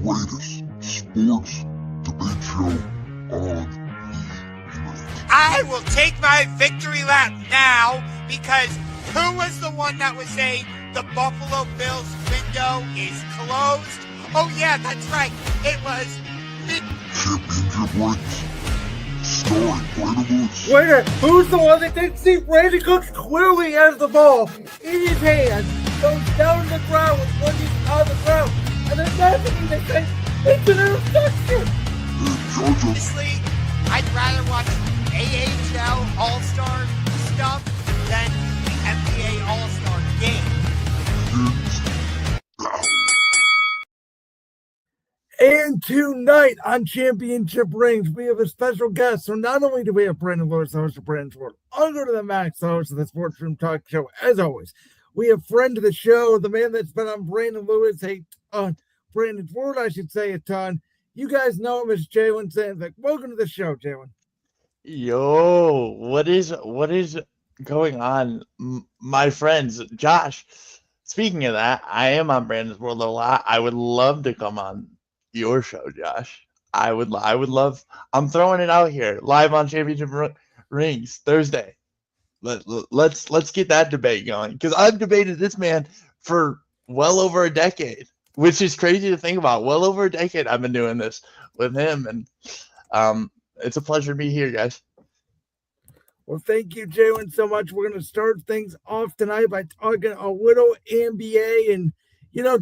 greatest sports debate show on the internet. I will take my victory lap now because who was the one that was saying the Buffalo Bills window is closed? Oh yeah, that's right. It was Championship rings. Starring Brandon Lewis. Wait a minute, who's the one that didn't see Brandon Cooks clearly has the ball in his hand, goes down to the ground with one knee on the ground, and then that's when they say, it's an interception! Honestly, I'd rather watch AHL All-Star stuff than the NBA All-Star game. And tonight on Championship Rings, we have a special guest. So not only do we have Brandon Lewis, the host of Brandon Sport, Ungar to the Max, the host of the Sports Room Talk Show, as always. We have friend of the show, the man that's been on Brandon Lewis, Brandon Ford, I should say, a ton. You guys know him as Jalen Sandvick. Welcome to the show, Jalen. Yo, what is going on, my friends? Josh, speaking of that, I am on Brandon's World a lot. I would love to come on your show, Josh. I would love. I'm throwing it out here, live on Championship Rings Thursday. Let's get that debate going, because I've debated this man for well over a decade, which is crazy to think about. Well over a decade I've been doing this with him, and it's a pleasure to be here, guys. Well, thank you, Jalen, so much. We're going to start things off tonight by talking a little NBA. And,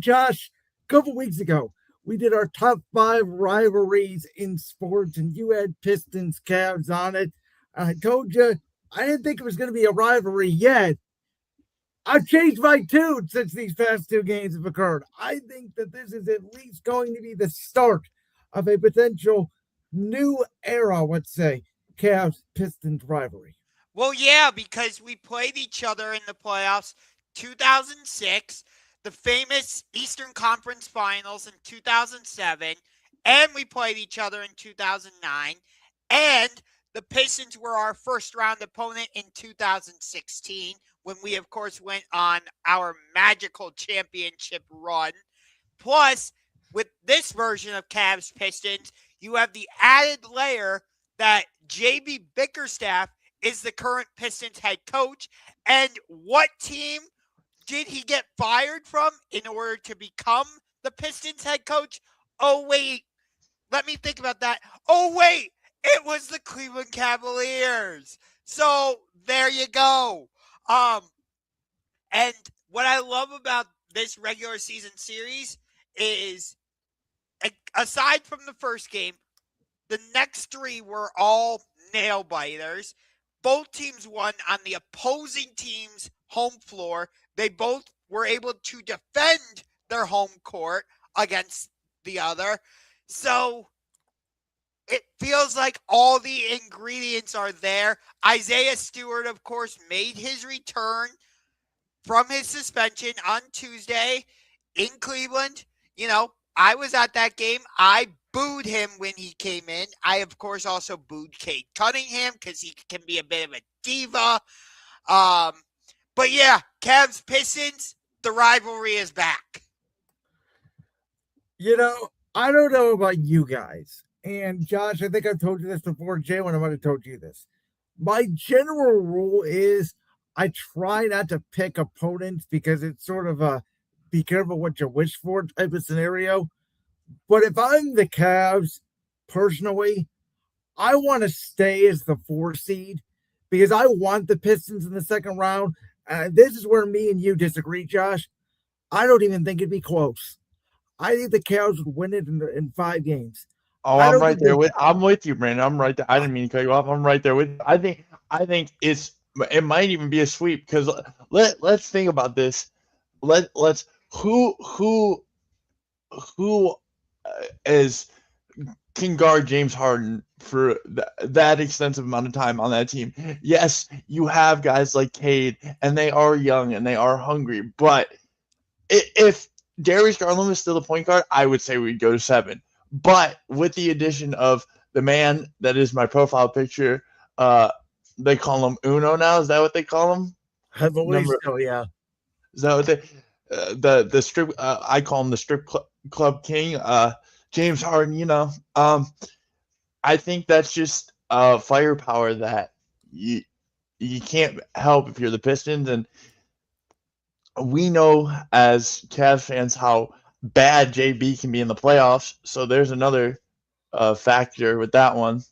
Josh, a couple weeks ago, we did our top 5 rivalries in sports, and you had Pistons, Cavs on it. I told you I didn't think it was going to be a rivalry yet. I've changed my tune since these past 2 games have occurred. I think that this is at least going to be the start of a potential new era, let's say, Cavs-Pistons rivalry. Well, yeah, because we played each other in the playoffs 2006, the famous Eastern Conference Finals in 2007, and we played each other in 2009, and the Pistons were our first-round opponent in 2016 when we, of course, went on our magical championship run. Plus, with this version of Cavs-Pistons, you have the added layer that J.B. Bickerstaff is the current Pistons head coach. And what team did he get fired from in order to become the Pistons head coach? Oh, wait. Let me think about that. Oh, wait. It was the Cleveland Cavaliers. So there you go. And what I love about this regular season series is, aside from the first game, the next 3 were all nail biters. Both teams won on the opposing team's home floor. They both were able to defend their home court against the other. So it feels like all the ingredients are there. Isaiah Stewart, of course, made his return from his suspension on Tuesday in Cleveland. I was at that game. I booed him when he came in. I, of course, also booed Cade Cunningham because he can be a bit of a diva. But yeah, Cavs Pistons, the rivalry is back. I don't know about you guys. And Josh, I think I've told you this before. Jalen, I might have told you this. My general rule is I try not to pick opponents because it's sort of a be careful what you wish for type of scenario. But if I'm the Cavs, personally, I want to stay as the 4 seed because I want the Pistons in the second round. This is where me and you disagree, Josh. I don't even think it'd be close. I think the Cavs would win it in 5 games. Oh, I'm right there I'm with you, Brandon. I'm right there. I didn't mean to cut you off. I'm right there with you. I think it might even be a sweep because let's think about this. Let's who can guard James Harden for that extensive amount of time on that team. Yes, you have guys like Cade, and they are young and they are hungry. But if Darius Garland was still the point guard, I would say we'd go to 7. But with the addition of the man that is my profile picture, they call him Uno now. Is that what they call him? I believe so, yeah. Is that what they? the strip. I call him the strip club king. James Harden. I think that's just firepower that you can't help if you're the Pistons, and we know as Cavs fans how bad JB can be in the playoffs. So there's another factor with that one.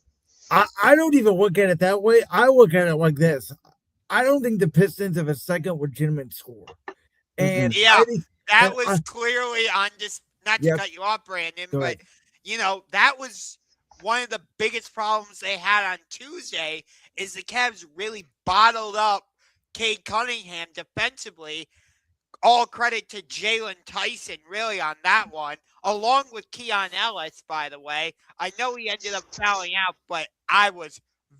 I don't even look at it that way. I look at it like this. I don't think the Pistons have a second legitimate score. And yeah, that and was clearly on just not to cut you off, Brandon, but that was one of the biggest problems they had on Tuesday is the Cavs really bottled up Cade Cunningham defensively. All credit to Jalen Tyson, really, on that one, along with Keon Ellis, by the way. I know he ended up fouling out, but I was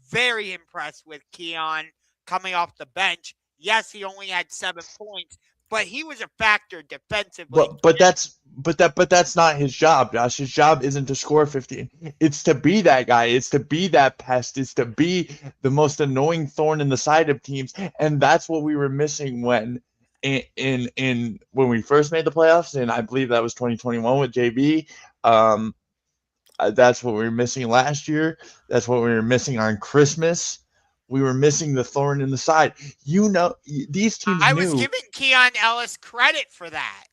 very impressed with Keon coming off the bench. Yes, he only had 7 points, but he was a factor defensively. But that's not his job, Josh. His job isn't to score 50. It's to be that guy. It's to be that pest. It's to be the most annoying thorn in the side of teams, and that's what we were missing when when we first made the playoffs, and I believe that was 2021 with JB. That's what we were missing last year. That's what we were missing on Christmas. We were missing the thorn in the side. These teams. I was giving Keon Ellis credit for that.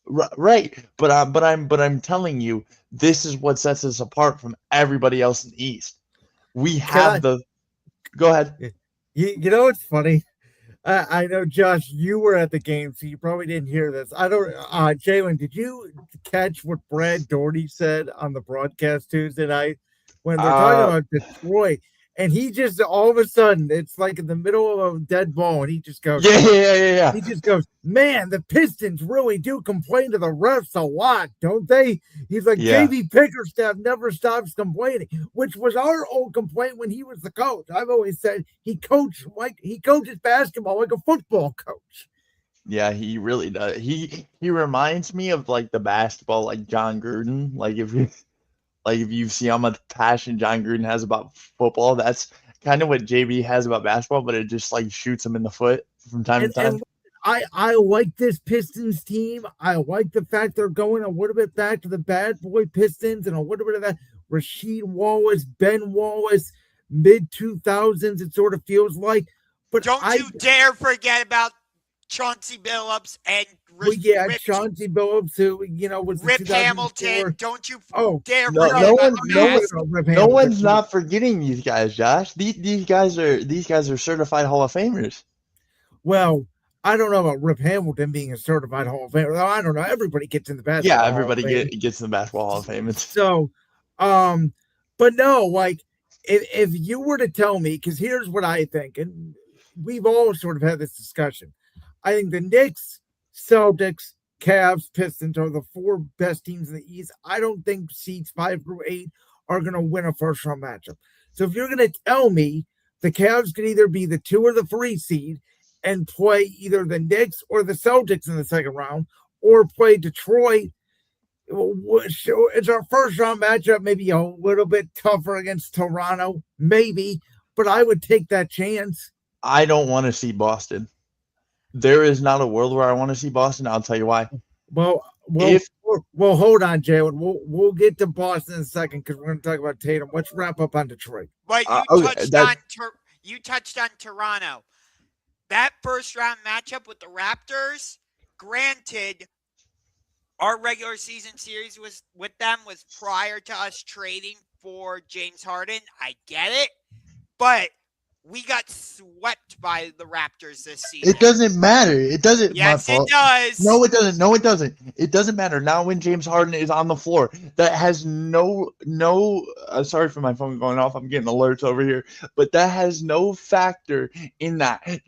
Right, but I'm telling you, this is what sets us apart from everybody else in the East. We have Go ahead. You know what's funny? I know, Josh, you were at the game, so you probably didn't hear this. I don't. Jalen, did you catch what Brad Daugherty said on the broadcast Tuesday night when they're talking about Detroit? And he just all of a sudden, it's like in the middle of a dead ball, and he just goes, Yeah. He just goes, man, the Pistons really do complain to the refs a lot, don't they? He's like, JB Bickerstaff never stops complaining, which was our old complaint when he was the coach. I've always said he coaches basketball like a football coach. Yeah, he really does. He reminds me of like the basketball, like John Gruden. If you see how much passion John Gruden has about football, that's kind of what JB has about basketball, but it just like shoots him in the foot from time to time. And I like this Pistons team. I like the fact they're going a little bit back to the bad boy Pistons and a little bit of that Rasheed Wallace, Ben Wallace, mid-2000s, it sort of feels like. But don't you dare forget about Chauncey Billups and Chauncey Billups, who was Rip Hamilton. Don't you dare no one's not forgetting these guys, Josh. These guys are certified Hall of Famers. Well, I don't know about Rip Hamilton being a certified Hall of Famer. I don't know. Everybody gets in the basketball. Yeah, everybody gets in the basketball Hall of Fame. So, but no, like if you were to tell me, because here's what I think, and we've all sort of had this discussion. I think the Knicks, Celtics, Cavs, Pistons are the 4 best teams in the East. I don't think seeds 5 through 8 are going to win a first-round matchup. So if you're going to tell me the Cavs could either be the 2 or the 3 seed and play either the Knicks or the Celtics in the second round, or play Detroit, it's our first-round matchup, maybe a little bit tougher against Toronto, maybe, but I would take that chance. I don't want to see Boston. There is not a world where I want to see Boston. I'll tell you why. Well, hold on, Jalen. We'll get to Boston in a second because we're going to talk about Tatum. Let's wrap up on Detroit. But you touched on Toronto. That first round matchup with the Raptors. Granted, our regular season series was prior to us trading for James Harden. I get it, but we got swept by the Raptors this season. It doesn't matter. It doesn't. Yes, it does. No, it doesn't. No, it doesn't. It doesn't matter. Now when James Harden is on the floor, that has no. Sorry for my phone going off. I'm getting alerts over here, but that has no factor in that.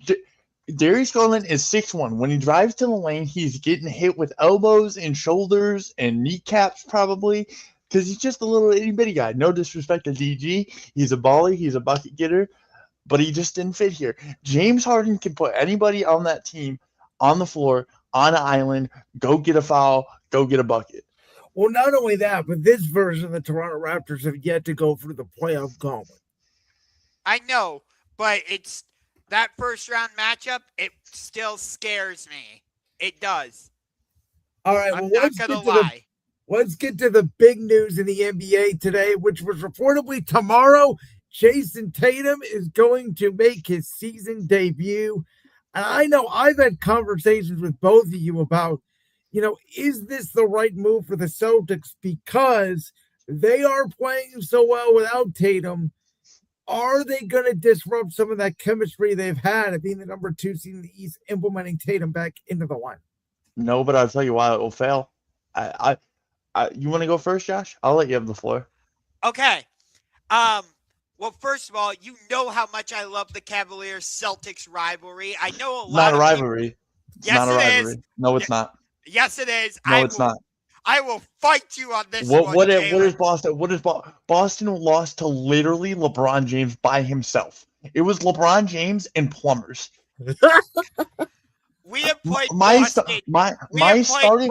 Darius Garland is 6'1". When he drives to the lane, he's getting hit with elbows and shoulders and kneecaps probably because he's just a little itty bitty guy. No disrespect to DG. He's a baller. He's a bucket getter. But he just didn't fit here. James Harden can put anybody on that team on the floor, on an island, go get a foul, go get a bucket. Well, not only that, but this version of the Toronto Raptors have yet to go through the playoff gauntlet. I know, but it's that first round matchup, it still scares me. It does. All right, I'm well, not gonna lie. let's get to the big news in the NBA today, which was reportedly tomorrow. Jayson Tatum is going to make his season debut. And I know I've had conversations with both of you about, is this the right move for the Celtics because they are playing so well without Tatum? Are they going to disrupt some of that chemistry they've had of being the number 2 seed in the East, implementing Tatum back into the line? No, but I'll tell you why it will fail. You want to go first, Josh? I'll let you have the floor. Okay. Well, first of all, you know how much I love the Cavaliers-Celtics rivalry. I know a lot Not a of rivalry. It's Yes, not a it rivalry. is. No, it's not. Yes, it is. No, it's not. I will fight you on this What one, Jalen. is Boston? Boston lost to literally LeBron James by himself. It was LeBron James and plumbers. We have played My Boston. starting.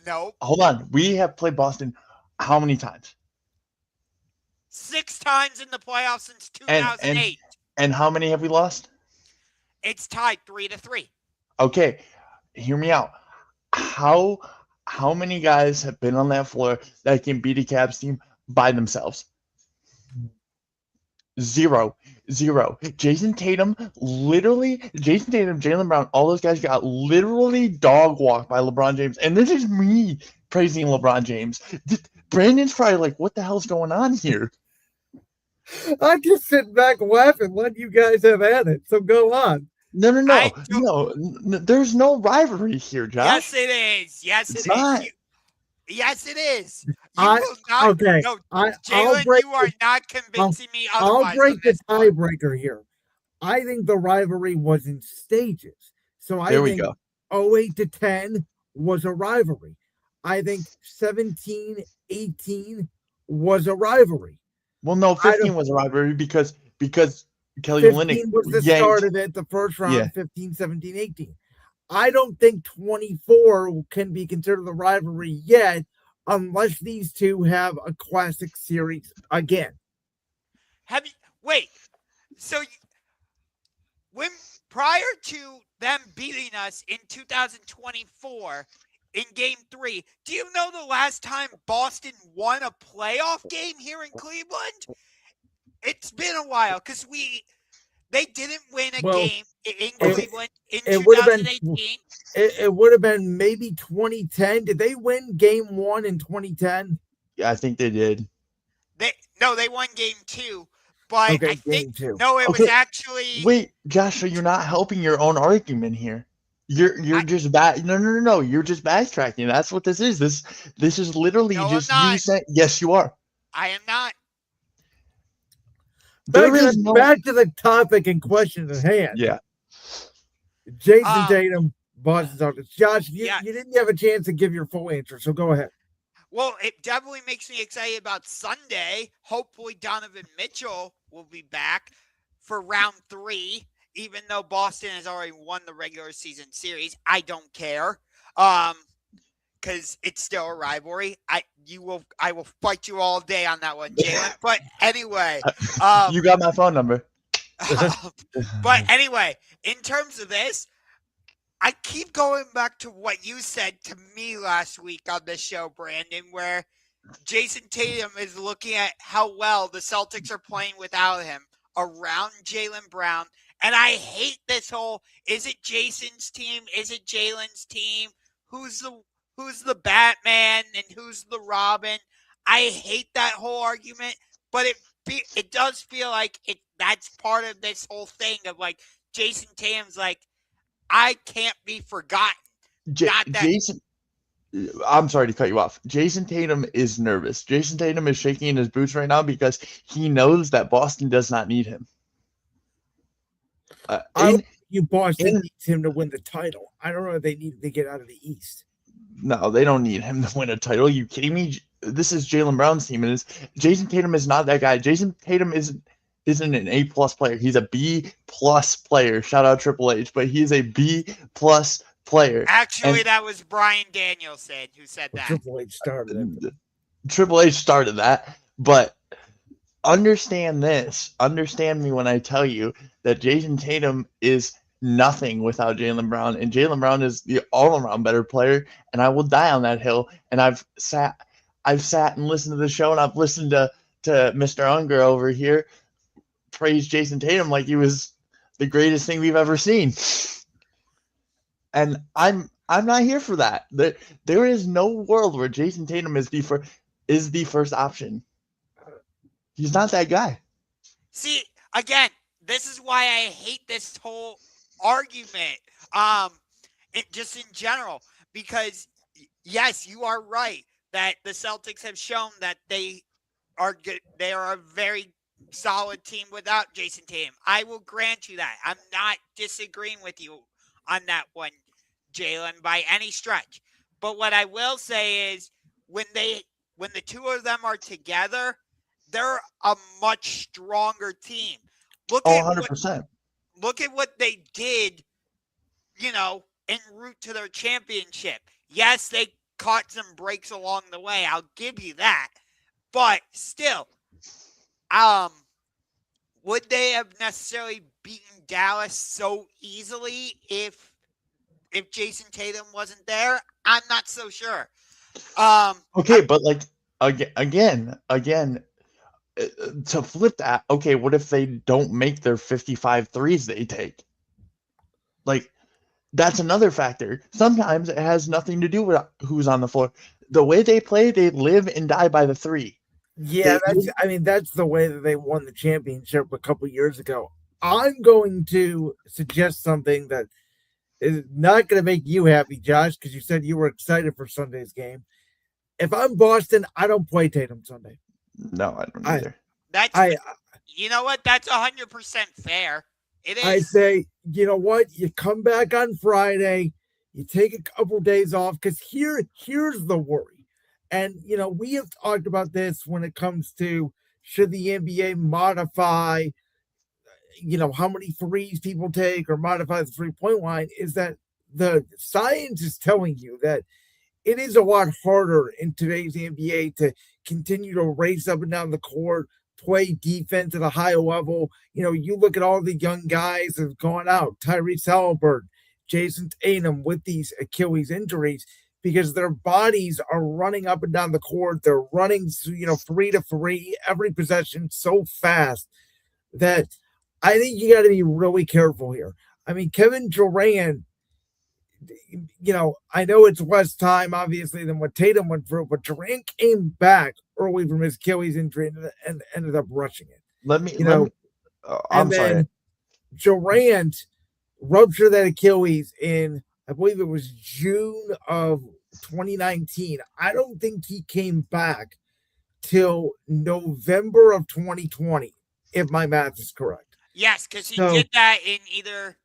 No. Hold on. We have played Boston how many times? 6 times in the playoffs since 2008. And how many have we lost? It's tied 3-3. Okay, hear me out. How many guys have been on that floor that can beat a Cavs team by themselves? Zero. Jayson Tatum, Jaylen Brown, all those guys got literally dog walked by LeBron James. And this is me praising LeBron James. Brandon's probably like, what the hell's going on here? I just sit back laughing, let you guys have at it. So go on. No. There's no rivalry here, Josh. Yes, it is. Yes, it not. is. Yes, it is. Okay. No, Jalen, you are not convincing me otherwise. I'll break the tiebreaker here. I think the rivalry was in stages. So I think 08 to 10 was a rivalry. I think 17-18 was a rivalry. Well, no, 15 was a rivalry because Kelly 15 Olynyk was the start of it, the first round, 15, 17, 18. I don't think 24 can be considered a rivalry yet unless these two have a classic series again. So when prior to them beating us in 2024 in Game 3, do you know the last time Boston won a playoff game here in Cleveland? It's been a while because they didn't win a game in Cleveland in 2018. It would have been maybe 2010. Did they win Game 1 in 2010? Yeah, I think they did. They won Game 2. But okay, I think Game 2. was actually. Wait, Josh, so you're not helping your own argument here. You're just back. No. You're just backtracking. That's what this is. This is literally just you saying yes, you are. I am not. Back to the topic in question at hand. Yeah. Jayson Tatum, Boston Celtics. Josh, you didn't have a chance to give your full answer, so go ahead. Well, it definitely makes me excited about Sunday. Hopefully Donovan Mitchell will be back for round 3, even though Boston has already won the regular season series. I don't care. Because it's still a rivalry. I will fight you all day on that one, Jalen. But anyway, you got my phone number. But anyway, in terms of this, I keep going back to what you said to me last week on this show, Brandon, where Jayson Tatum is looking at how well the Celtics are playing without him around Jaylen Brown. And I hate this whole, is it Jason's team? Is it Jalen's team? Who's the Batman and who's the Robin? I hate that whole argument, but it does feel like that's part of this whole thing of like Jayson Tatum's like, I can't be forgotten. Jason, I'm sorry to cut you off. Jayson Tatum is nervous. Jayson Tatum is shaking in his boots right now because he knows that Boston does not need him. Boston needs him to win the title. I don't know if they need to get out of the East. No, they don't need him to win a title. Are you kidding me? This is Jaylen Brown's team, and Jayson Tatum is not that guy. Jayson Tatum isn't an A+ player. He's a B+ player. Shout out Triple H, but he's a B+ player. Actually, that was Brian Danielson who said that. Triple H started it. Triple H started that, but understand this. Understand me when I tell you that Jayson Tatum is nothing without Jaylen Brown, and Jaylen Brown is the all-around better player, and I will die on that hill. And I've sat and listened to the show, and I've listened to Mr. Ungar over here praise Jayson Tatum like he was the greatest thing we've ever seen. And I'm not here for that. There is no world where Jayson Tatum is the first option. He's not that guy. See, again, this is why I hate this whole argument. Just in general, because yes, you are right that the Celtics have shown that they are good. They are a very solid team without Jayson Tatum. I will grant you that. I'm not disagreeing with you on that one, Jalen, by any stretch. But what I will say is when the two of them are together, they're a much stronger team. Look at 100%. Look at what they did, en route to their championship. Yes, they caught some breaks along the way. I'll give you that. But still, would they have necessarily beaten Dallas so easily if Jayson Tatum wasn't there? I'm not so sure. Okay, but like again, to flip that, okay, what if they don't make their 55 threes they take? Like, that's another factor. Sometimes it has nothing to do with who's on the floor. The way they play, they live and die by the three. Yeah, that's the way that they won the championship a couple years ago. I'm going to suggest something that is not going to make you happy, Josh, because you said you were excited for Sunday's game. If I'm Boston, I don't play Tatum Sunday. No, I don't either. You know what? That's 100% fair. It is. I say, you know what? You come back on Friday, you take a couple days off, because here's the worry. And, we have talked about this when it comes to should the NBA modify, how many threes people take or modify the three-point line, is that the science is telling you that it is a lot harder in today's NBA to continue to race up and down the court, play defense at a high level. You look at all the young guys that have gone out, Tyrese Halliburton, Jayson Tatum, with these Achilles injuries, because their bodies are running up and down the court. They're running, 3 to 3 every possession so fast that I think you got to be really careful here. I mean, Kevin Durant, I know it's less time, obviously, than what Tatum went through, but Durant came back early from his Achilles injury and ended up rushing it. I'm sorry. Durant ruptured that Achilles in, I believe it was June of 2019. I don't think he came back till November of 2020, if my math is correct. Yes, because he did that in either,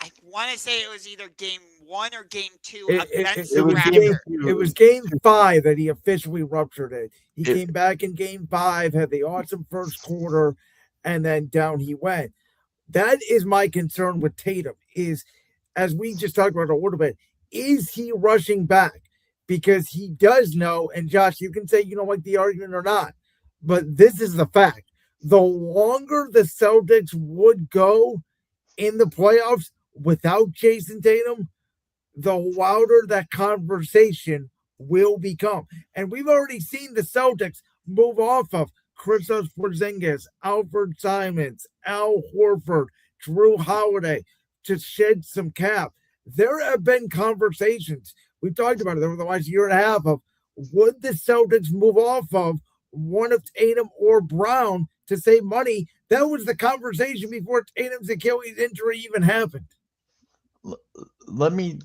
I want to say it was either game 1 or game 2 against the Raptors. It was game 5 that he officially ruptured it. He came back in game 5, had the awesome first quarter, and then down he went. That is my concern with Tatum, is, as we just talked about a little bit, is he rushing back? Because he does know, and Josh, you can say you don't like the argument or not, but this is the fact. The longer the Celtics would go in the playoffs without Jayson Tatum, the louder that conversation will become. And we've already seen the Celtics move off of Kristaps Porzingis, Alfred Simons, Al Horford, Drew Holiday to shed some cap. There have been conversations, we've talked about it over the last year and a half, of would the Celtics move off of one of Tatum or Brown to save money? That was the conversation before Tatum's Achilles injury even happened. Let me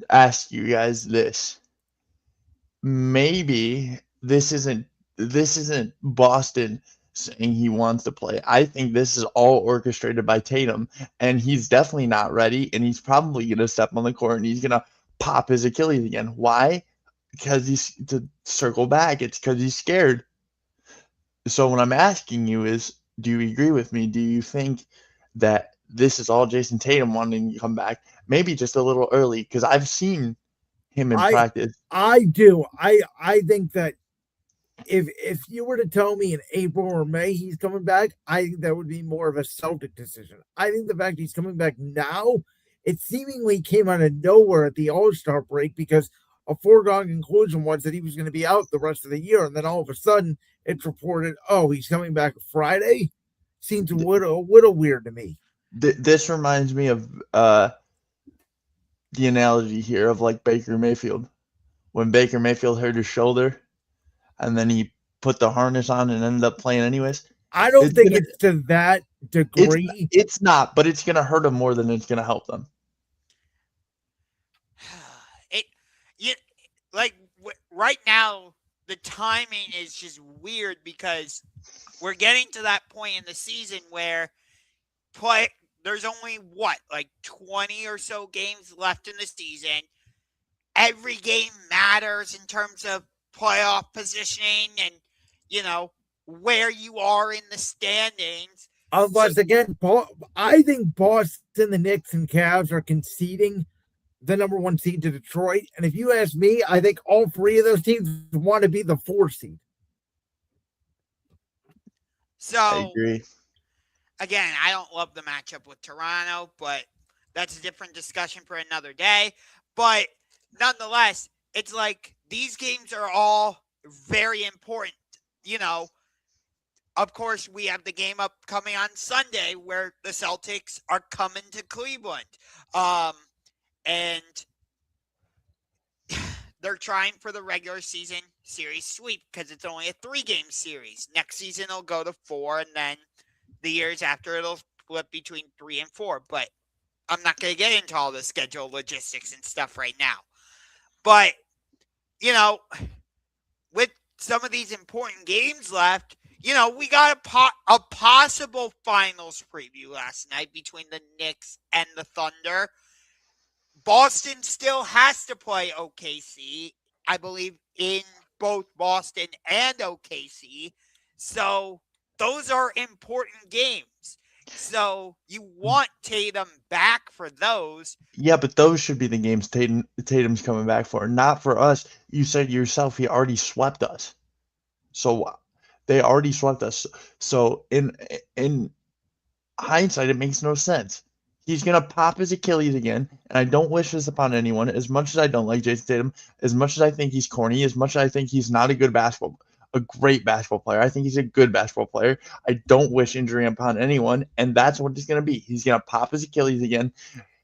ask you guys this. Maybe this isn't Boston saying he wants to play. I think this is all orchestrated by Tatum, and he's definitely not ready, and he's probably going to step on the court and he's going to pop his Achilles again. Why? Because he's to circle back. It's because he's scared. So what I'm asking you is, do you agree with me? Do you think that this is all Jayson Tatum wanting to come back? Maybe just a little early, because I've seen him in practice. I do. I think that if you were to tell me in April or May he's coming back, I think that would be more of a Celtic decision. I think the fact he's coming back now, it seemingly came out of nowhere at the All-Star break because a foregone conclusion was that he was going to be out the rest of the year, and then all of a sudden it's reported, oh, he's coming back Friday. Seems a little weird to me. This reminds me of the analogy here of like Baker Mayfield. When Baker Mayfield hurt his shoulder and then he put the harness on and ended up playing anyways. I don't think it's to that degree. It's not, but it's going to hurt him more than it's going to help them. Right now, the timing is just weird because we're getting to that point in the season where there's only 20 or so games left in the season. Every game matters in terms of playoff positioning and, where you are in the standings. Unless, again, I think Boston, the Knicks, and Cavs are conceding the number 1 seed to Detroit. And if you ask me, I think all 3 of those teams want to be the 4 seed. So, I agree. Again, I don't love the matchup with Toronto, but that's a different discussion for another day. But nonetheless, it's like these games are all very important. Of course, we have the game upcoming on Sunday where the Celtics are coming to Cleveland. And they're trying for the regular season series sweep because it's only a 3-game series. Next season, it'll go to 4, and then the years after, it'll flip between 3 and 4. But I'm not going to get into all the schedule logistics and stuff right now. But, with some of these important games left, we got a possible finals preview last night between the Knicks and the Thunder. Boston still has to play OKC, I believe, in both Boston and OKC. So those are important games. So you want Tatum back for those. Yeah, but those should be the games Tatum's coming back for, not for us. You said yourself he already swept us. So they already swept us. So in hindsight, it makes no sense. He's going to pop his Achilles again, and I don't wish this upon anyone. As much as I don't like Jayson Tatum, as much as I think he's corny, as much as I think he's not a great basketball player, I think he's a good basketball player. I don't wish injury upon anyone, and that's what it's going to be. He's going to pop his Achilles again.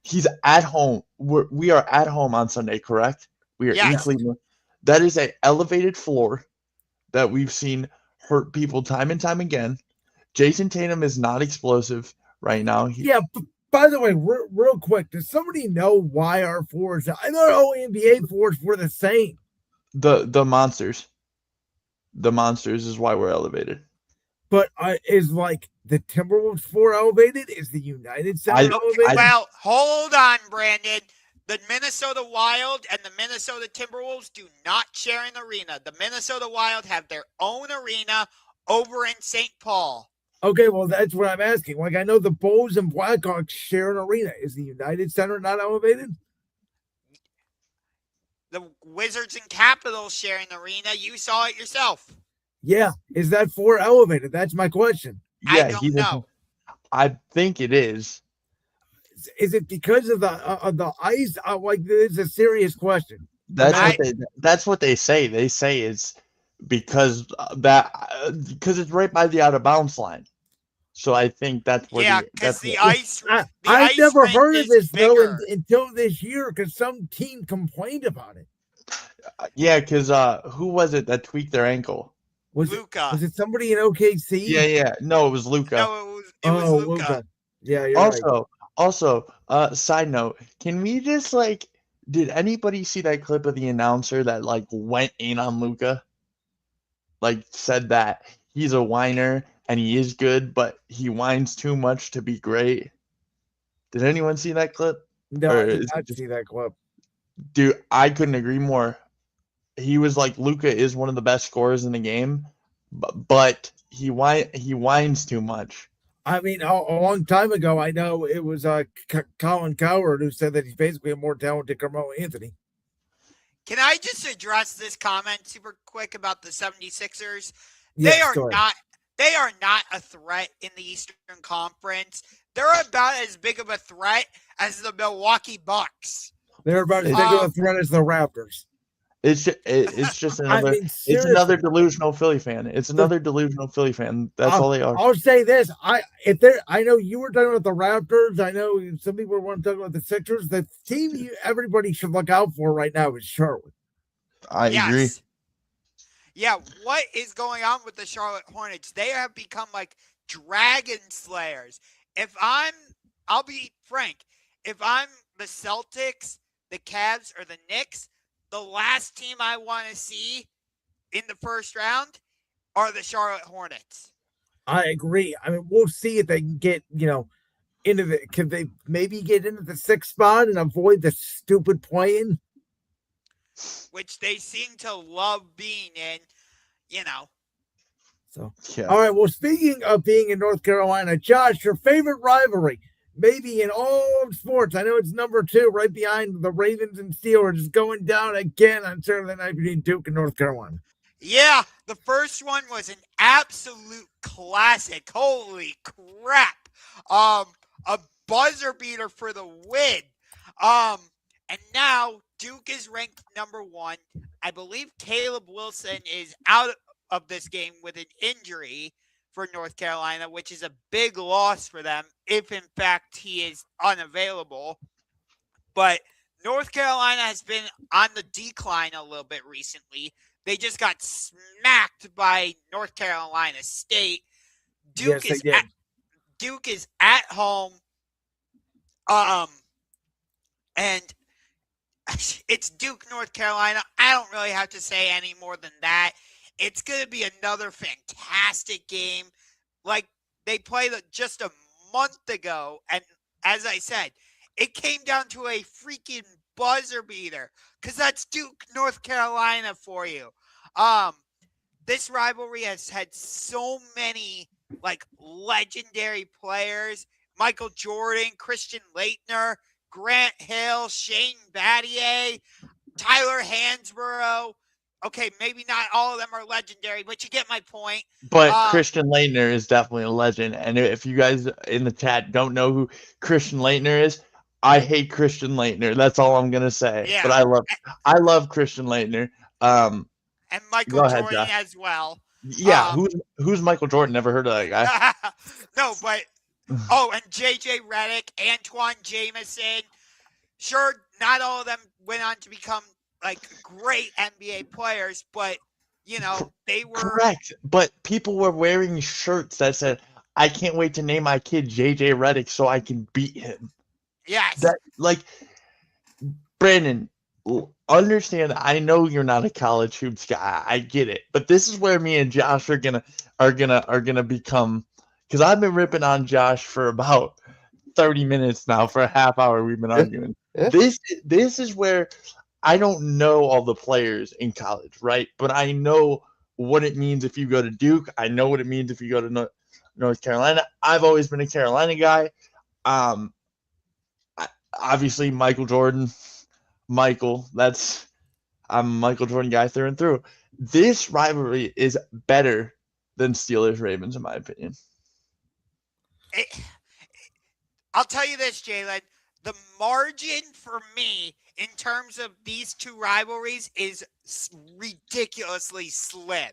He's at home. We are at home on Sunday, correct? We are in Cleveland. That is an elevated floor that we've seen hurt people time and time again. Jayson Tatum is not explosive right now. By the way, real quick, does somebody know why our fours? I thought all NBA fours were the same. The monsters. The monsters is why we're elevated. But is like the Timberwolves 4 elevated? Is the United Center elevated? Well, hold on, Brandon. The Minnesota Wild and the Minnesota Timberwolves do not share an arena. The Minnesota Wild have their own arena over in St. Paul. Okay, well, that's what I'm asking. Like, I know the Bulls and Blackhawks share an arena. Is the United Center not elevated? The Wizards and Capitals share an arena. You saw it yourself. Yeah. Is that 4 elevated? That's my question. Yeah, I don't know. I think it is. Is it because of the ice? Like, this is a serious question. That's what they say. They say it's because it's right by the out of bounds line. So I think that's what. Yeah, because the ice. I've never heard of this though until this year because some team complained about it. Yeah, because who was it that tweaked their ankle? Was Luka. Was it somebody in OKC? Yeah. No, it was Luka. No, it was Luka. Yeah. You're Also, side note, can we just did anybody see that clip of the announcer that went in on Luka? Said that he's a whiner and he is good, but he whines too much to be great. Did anyone see that clip? No, I did not see that clip. Dude, I couldn't agree more. He was like, Luka is one of the best scorers in the game, but he whines too much. I mean, a long time ago, I know it was Colin Cowherd who said that he's basically a more talented Carmelo Anthony. Can I just address this comment super quick about the 76ers? Yes, go ahead. They are not a threat in the Eastern Conference. They're about as big of a threat as the Milwaukee Bucks. They're about as big of a threat as the Raptors. It's just I another mean, it's seriously. another delusional Philly fan. It's another delusional Philly fan. That's all they are. I'll say this: I know you were talking about the Raptors. I know some people want to talk about the Sixers. The team everybody should look out for right now is Charlotte. I agree. Yeah, what is going on with the Charlotte Hornets? They have become like dragon slayers. I'll be frank, if I'm the Celtics, the Cavs, or the Knicks, the last team I want to see in the first round are the Charlotte Hornets. I agree. I mean, we'll see if they can get, can they maybe get into the 6th spot and avoid the stupid play-in? Which they seem to love being in, So, yeah. All right. Well, speaking of being in North Carolina, Josh, your favorite rivalry, maybe in all of sports. I know it's number 2, right behind the Ravens and Steelers, is going down again on Saturday night between Duke and North Carolina. Yeah, the first one was an absolute classic. Holy crap. A buzzer beater for the win. And now Duke is ranked number 1. I believe Caleb Wilson is out of this game with an injury for North Carolina, which is a big loss for them if, in fact, he is unavailable. But North Carolina has been on the decline a little bit recently. They just got smacked by North Carolina State. Duke is at home. And it's Duke, North Carolina. I don't really have to say any more than that. It's going to be another fantastic game. Like they played just a month ago. And as I said, it came down to a freaking buzzer beater because that's Duke, North Carolina for you. This rivalry has had so many legendary players: Michael Jordan, Christian Laettner, Grant Hill, Shane Battier, Tyler Hansborough. Okay, maybe not all of them are legendary, but you get my point. But Christian Laettner is definitely a legend. And if you guys in the chat don't know who Christian Laettner is, I hate Christian Laettner. That's all I'm gonna say. Yeah. But I love Christian Laettner. And Michael Jordan as well. Yeah, who's Michael Jordan? Never heard of that guy. No, but and JJ Redick, Antoine Jameson. Sure, not all of them went on to become great NBA players, but they were correct. But people were wearing shirts that said, "I can't wait to name my kid JJ Redick so I can beat him." Yes. Brandon, understand. I know you're not a college hoops guy. I get it, but this is where me and Josh are gonna become. Because I've been ripping on Josh for about 30 minutes now. For a half hour, we've been arguing. Yeah. This is where I don't know all the players in college, right? But I know what it means if you go to Duke. I know what it means if you go to North Carolina. I've always been a Carolina guy. Obviously, Michael Jordan. I'm a Michael Jordan guy through and through. This rivalry is better than Steelers-Ravens, in my opinion. I'll tell you this, Jalen. The margin for me in terms of these two rivalries is ridiculously slim.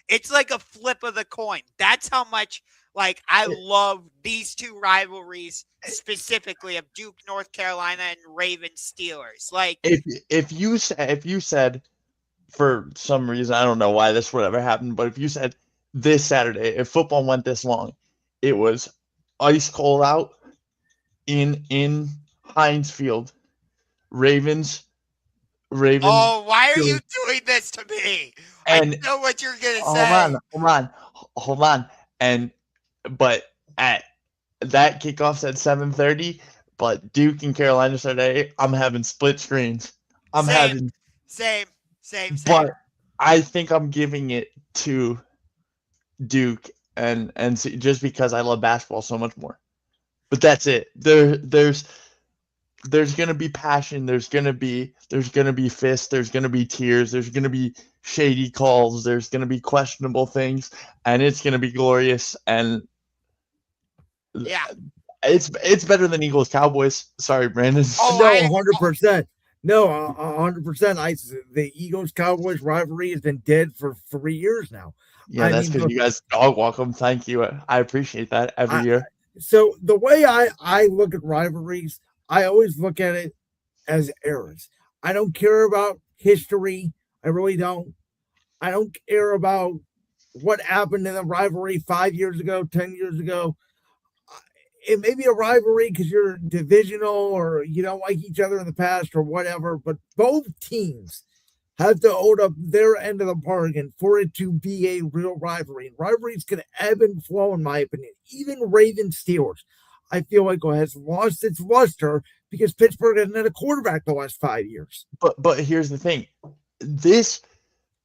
It's like a flip of the coin. That's how much I love these two rivalries specifically of Duke, North Carolina, and Ravens Steelers. If you said for some reason, I don't know why this would ever happen, but if you said this Saturday, if football went this long, it was ice cold out in Heinz Field. Ravens. Oh, why are you doing this to me? I know what you're gonna say. Hold on. But at that kickoff's at 7:30. But Duke and Carolina Saturday, I'm having split screens. Same. But I think I'm giving it to Duke and just because I love basketball so much more. But that's it. There's there's gonna be passion. There's gonna be fists. There's gonna be tears. There's gonna be shady calls. There's gonna be questionable things, and it's gonna be glorious. And Yeah. it's better than Eagles Cowboys. Sorry, Brandon. Oh, No, I- 100%. No, 100%. The Eagles Cowboys rivalry has been dead for 3 years now. Yeah, I that's mean, because look- you guys dog walk them. Thank you. I appreciate that every year. So the way I look at rivalries, I always look at it as eras. I don't care about history. I really don't. I don't care about what happened in the rivalry 5 years ago, 10 years ago. It may be a rivalry because you're divisional or you don't like each other in the past or whatever, but both teams have to hold up their end of the bargain for it to be a real rivalry. And rivalries can ebb and flow, in my opinion. Even Ravens Steelers, I feel like has lost its luster because Pittsburgh hasn't had a quarterback the last 5 years. But here's the thing.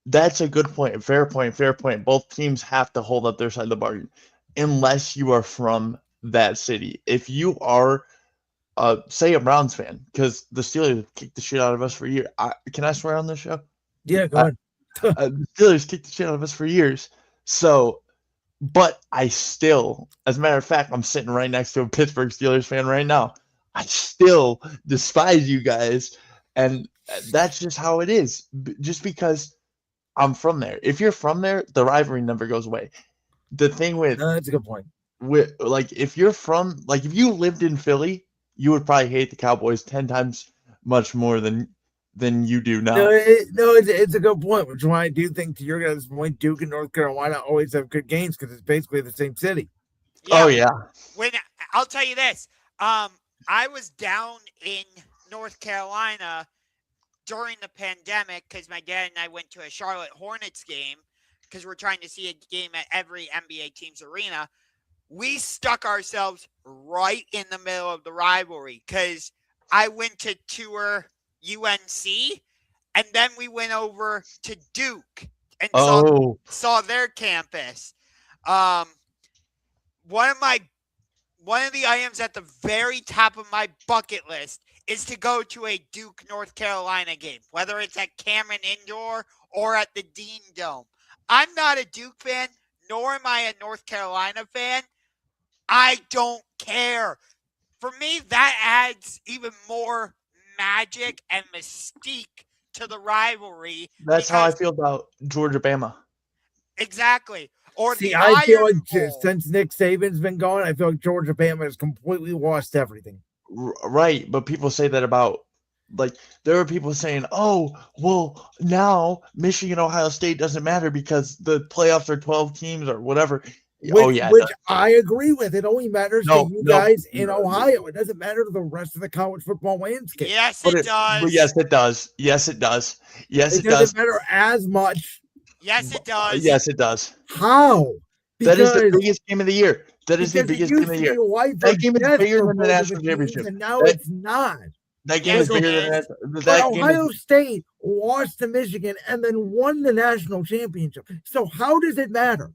That's a good point. Fair point. Both teams have to hold up their side of the bargain unless you are from that city. If you are say a Browns fan, because the Steelers kicked the shit out of us for years. Can I swear on this show? Yeah, go ahead. The Steelers kicked the shit out of us for years. So, but I still, as a matter of fact, I'm sitting right next to a Pittsburgh Steelers fan right now. I still despise you guys, and that's just how it is. Just because I'm from there. If you're from there, the rivalry never goes away. The thing with That's a good point. if you're from, if you lived in Philly, you would probably hate the Cowboys 10 times much more than you do now. It's a good point, which is why I do think, to your guys' point, Duke and North Carolina always have good games because it's basically the same city. Oh yeah. When I'll tell you this, I was down in North Carolina during the pandemic because my dad and I went to a Charlotte Hornets game because we're trying to see a game at every NBA team's arena. We stuck ourselves right in the middle of the rivalry because I went to tour UNC and then we went over to Duke and saw their campus. One of the items at the very top of my bucket list is to go to a Duke North Carolina game, whether it's at Cameron Indoor or at the Dean Dome. I'm not a Duke fan, nor am I a North Carolina fan. I don't care. For me, that adds even more magic and mystique to the rivalry. That's how I feel about Georgia-Bama. Exactly. Or See, the I feel Iron like Bowl. since Nick Saban's been gone, I feel like Georgia Bama has completely lost everything. Right, but people say that about, there are people saying, oh, well, now Michigan, Ohio State doesn't matter because the playoffs are 12 teams or whatever. Which I agree with. It only matters to you guys in Ohio. It doesn't matter to the rest of the college football landscape. Yes, it does. But yes, it does. Yes, it does. Yes, it does. Doesn't matter as much. Yes, it does. Yes, it does. How? That is the biggest game of the year. That is the biggest game of the year. That game is bigger than the national championship. And now it's not. That game is bigger than that. Ohio State lost to Michigan and then won the national championship. So how does it matter?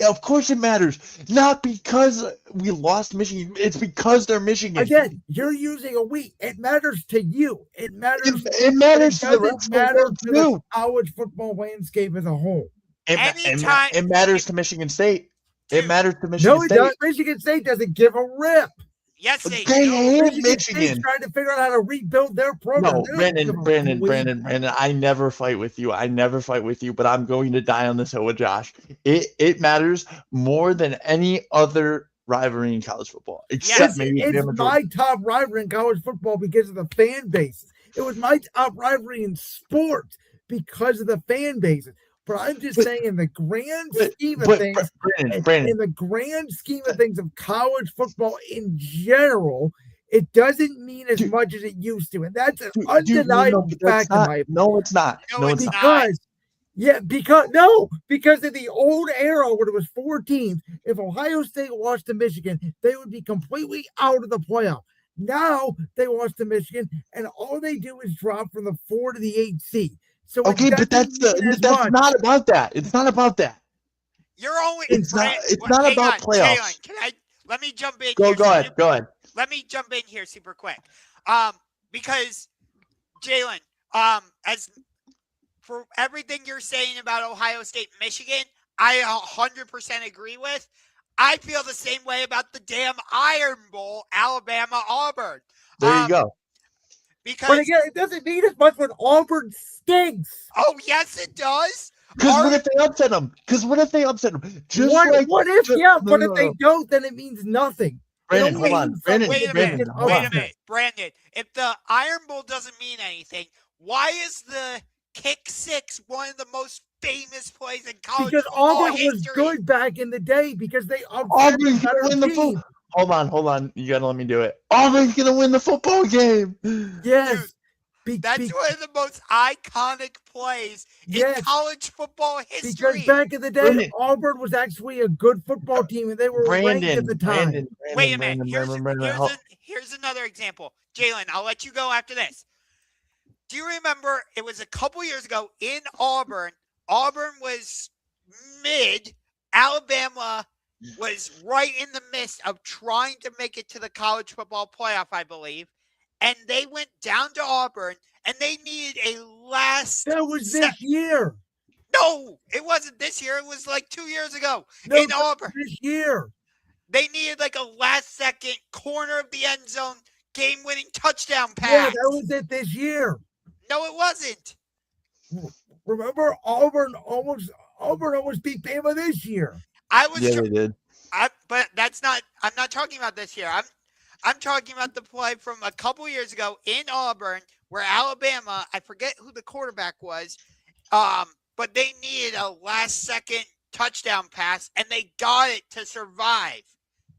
Of course it matters. Not because we lost Michigan. It's because they're Michigan. Again, you're using a we. It matters to you. It matters. It matters to the rest of the world to the college football landscape as a whole. It matters to Michigan State. It matters to Michigan State. No, it doesn't. Michigan State doesn't give a rip. Yes, they hate Michigan. State's trying to figure out how to rebuild their program. No, Brandon, I never fight with you. But I'm going to die on this hill with Josh. It matters more than any other rivalry in college football. Except maybe it's my top rivalry in college football because of the fan bases. It was my top rivalry in sports because of the fan bases. But I'm just saying, in the grand scheme of things, in the grand scheme of things of college football in general, it doesn't mean as much as it used to, and that's an undeniable fact. No, it's not. Because in the old era when it was 4 teams, if Ohio State lost to Michigan, they would be completely out of the playoff. Now they lost to Michigan, and all they do is drop from the 4 to the 8 seed. So okay, but that's not about that. It's not about that. You're only. It's not about playoffs. Jalen, let me jump in. Go ahead. let me jump in here super quick. Because Jalen, as for everything you're saying about Ohio State, Michigan, I 100% agree with. I feel the same way about the damn Iron Bowl, Alabama, Auburn. There you go. Because But again, it doesn't mean as much when Auburn stinks. oh yes, it does. Because what if they upset them? What if, they don't, then it means nothing. Brandon, hold on. Brandon, Wait a Brandon, hold on. minute, Brandon. If the Iron Bowl doesn't mean anything, why is the kick six one of the most famous plays in college Because football Auburn was history? good back in the day because they Auburn's gonna win the football. Hold on. You gotta let me do it. Auburn's gonna win the football game. Yes. That's one of the most iconic plays in college football history. Because back in the day, Auburn was actually a good football team, and they were ranked at the time. Wait a minute. Here's another example. Jalen, I'll let you go after this. Do you remember it was a couple years ago in Auburn? Auburn was mid. Alabama was right in the midst of trying to make it to the college football playoff, I believe. And they went down to Auburn, and they needed a last. That was this year. No, it wasn't this year. It was like 2 years ago in Auburn. This year. They needed like a last-second corner of the end zone game-winning touchdown pass. Yeah, that was it this year. No, it wasn't. Remember, Auburn almost beat Bama this year. They did. But that's not. I'm not talking about this year. I'm talking about the play from a couple years ago in Auburn where Alabama, I forget who the quarterback was, but they needed a last-second touchdown pass, and they got it to survive.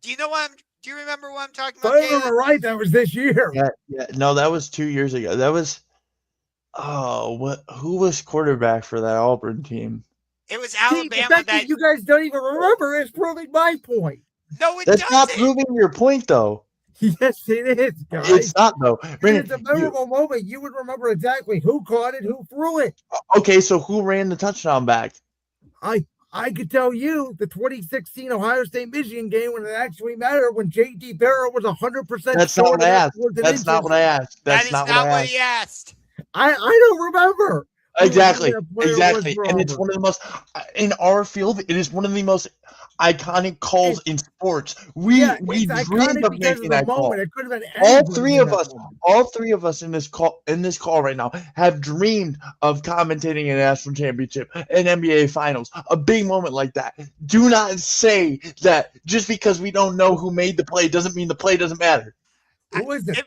Do you remember what I'm talking about? If I remember right, that was this year. Yeah. No, that was 2 years ago. That was who was quarterback for that Auburn team? It was Alabama. The fact that you guys don't even remember is proving my point. No, That's not proving your point, though. Yes, it is, guys. It's not, though. Brandon, it's a memorable moment. You would remember exactly who caught it, who threw it. Okay, so who ran the touchdown back? I could tell you the 2016 Ohio State-Michigan game when it actually mattered, when J.D. Barrow was 100%. That's not what I asked. That's not what I asked. That is not what he asked. I don't remember. Exactly. And it's one of the most, in our field, it is one of the most iconic calls in sports. We dreamed of making that call. It could have been all three of us in this call right now have dreamed of commentating a national championship, an NBA finals, a big moment like that. Do not say that just because we don't know who made the play doesn't mean the play doesn't matter. Who is it?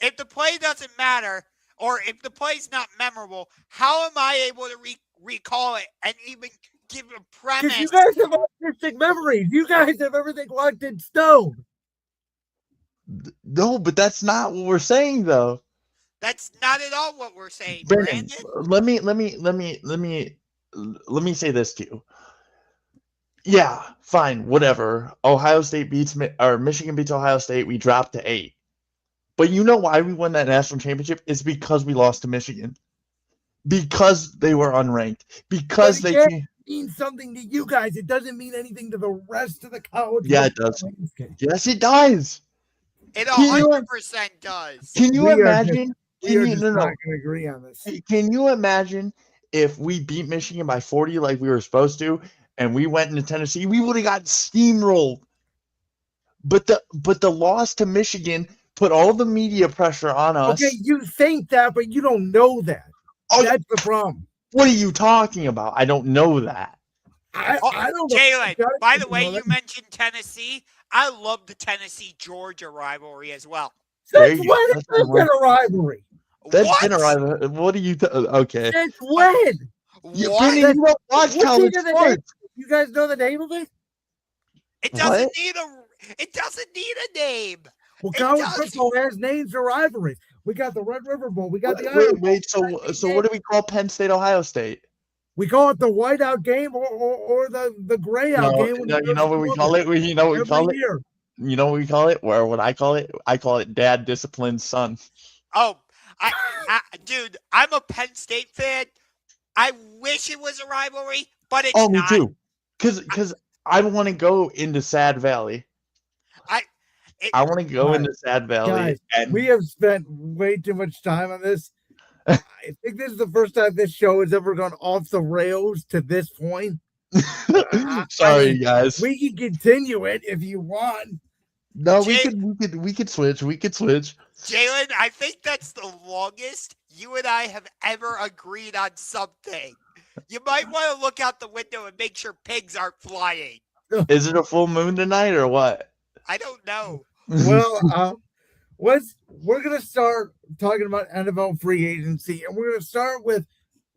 If the play doesn't matter, or if the play's not memorable, how am I able to recall it and even give a premise? You guys have artistic memories. You guys have everything locked in stone. No, but that's not what we're saying, though. That's not at all what we're saying, Brandon. Brandon. Let me say this to you. Yeah, fine, whatever. Michigan beats Ohio State. We dropped to 8. But you know why we won that national championship? It's because we lost to Michigan. Because they were unranked. Because they can't mean something to you guys. It doesn't mean anything to the rest of the college. Yeah, it does. Yes, it does. It 100% does. Can you imagine? Not going to agree on this. Can you imagine if we beat Michigan by 40 like we were supposed to, and we went into Tennessee? We would have got steamrolled. But the loss to Michigan put all the media pressure on us. Okay, you think that, but you don't know that. Oh, that's the problem. What are you talking about? I don't know that. I don't know. Jalen, by the way, you mentioned Tennessee. I love the Tennessee-Georgia rivalry as well. Since when has that been a rivalry? That's been a rivalry. What are you okay. Since when? You don't watch college sports. You guys know the name of it? It doesn't need a name. Well, college football has names for rivalries. We got the Red River Bowl. We got the Iron Bowl. So what do we call Penn State, Ohio State? We call it the whiteout game or the grayout game. No, you know what we call it? You know what we call it? You know what we call it? Or what I call it? I call it dad disciplines son. Oh, dude, I'm a Penn State fan. I wish it was a rivalry, but it's not. Oh, me too. Because I want to go into Sad Valley. I want to go Guys, into Sad Valley. Guys, and we have spent way too much time on this. I think this is the first time this show has ever gone off the rails to this point. Sorry, guys. We can continue it if you want. No, Jay- we could switch. We could switch. Jalen, I think that's the longest you and I have ever agreed on something. You might want to look out the window and make sure pigs aren't flying. Is it a full moon tonight or what? I don't know. Well, we're gonna start talking about NFL free agency, and let's start with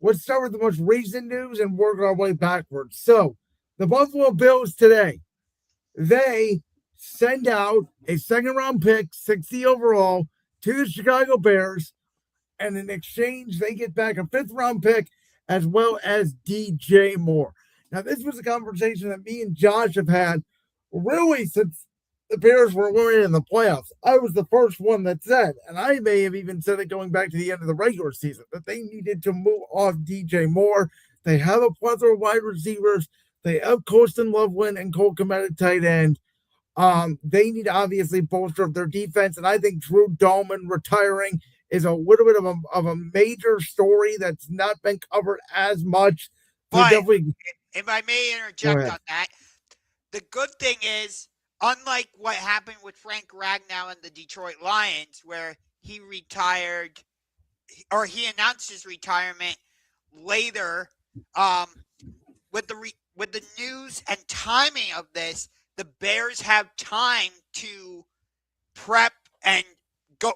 the most recent news and work our way backwards. So, the Buffalo Bills today, they send out a second-round pick, 60 overall, to the Chicago Bears, and in exchange, they get back a fifth-round pick as well as DJ Moore. Now, this was a conversation that me and Josh have had really since the Bears were in the playoffs. I was the first one that said, and I may have even said it going back to the end of the regular season, that they needed to move off DJ Moore. They have a plethora of wide receivers. They have Colston Loveland and Cole Kmet at tight end. They need to obviously bolster up their defense, and I think Drew Dahlman retiring is a little bit of a major story that's not been covered as much. But if I may interject on that, the good thing is, unlike what happened with Frank Ragnow and the Detroit Lions, where he retired or he announced his retirement later, with the news and timing of this, the Bears have time to prep and go